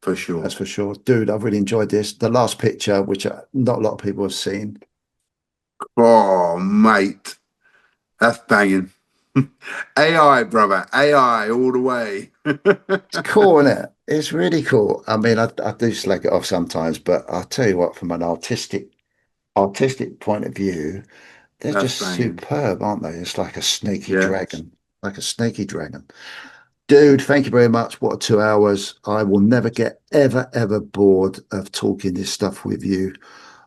for That's sure. for sure, dude. I've really enjoyed this. The last picture, which not a lot of people have seen, Oh, mate, that's banging. AI, brother, AI all the way. it's cool, isn't it? It's really cool. I mean, I do slag it off sometimes, but I'll tell you what, from an artistic point of view, they're That's just banging. superb, aren't they? It's Yeah, like a snaky dragon. Dude, thank you very much. What 2 hours. I will never get ever bored of talking this stuff with you.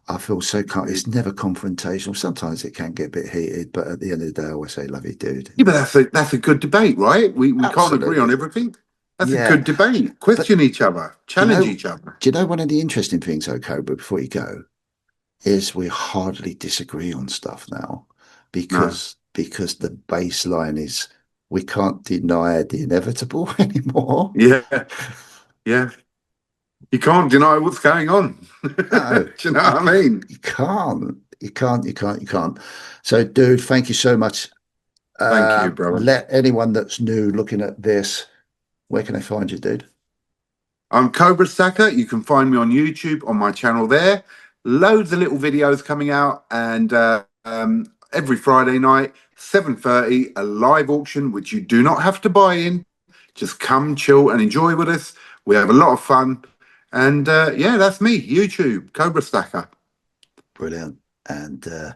I feel so it's never confrontational. Sometimes it can get a bit heated, but at the end of the day, I always say, love you, dude. yeah, You but know, that's a good debate, right? We can't agree on absolutely. everything. That's a Yeah. good debate. But Question each other, do you challenge know, each other. do you know one of the interesting things, though, Cobra, before you go, is we hardly disagree on stuff now No. because the baseline is we can't deny the inevitable anymore. Yeah, yeah. You can't deny what's going on. No, Do you know you, what I mean? you can't. You can't. So, dude, thank you so much. Thank you, brother. Let anyone that's new looking at this, where can they find you, dude? I'm Cobra Stacker. You can find me on YouTube on my channel there. Loads of little videos coming out, and every Friday night, 7:30, a live auction which you do not have to buy in. Just come, chill, and enjoy with us. We have a lot of fun, and yeah, that's me. YouTube, Cobra Stacker. Brilliant. And Uh,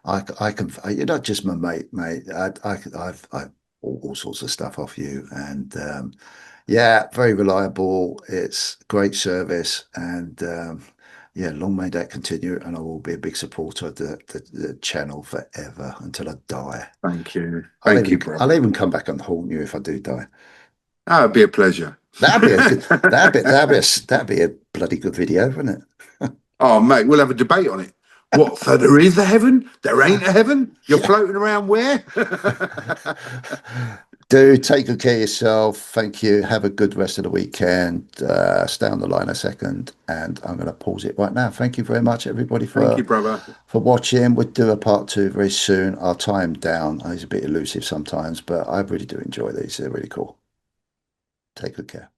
I can, you're not just my mate, mate. I've all sorts of stuff off you. And yeah, very reliable. It's great service. And yeah, long may that continue. And I will be a big supporter of the channel forever until I die. thank you, I'll brother. even come back and haunt you if I do die. Oh, it'd be a pleasure. That'd be a good, that'd be a bloody good video, wouldn't it? Oh, mate, we'll have a debate on it. What? So there is a heaven? There ain't a heaven? You're Yeah. floating around where? Do take good care of yourself. Thank you. Have a good rest of the weekend. Stay on the line a second, and I'm going to pause it right now. Thank you very much, everybody, Thank you, brother. for watching. We'll do a part two very soon. I'll tie them down. He's a bit elusive sometimes, but I really do enjoy these. They're really cool. Take good care.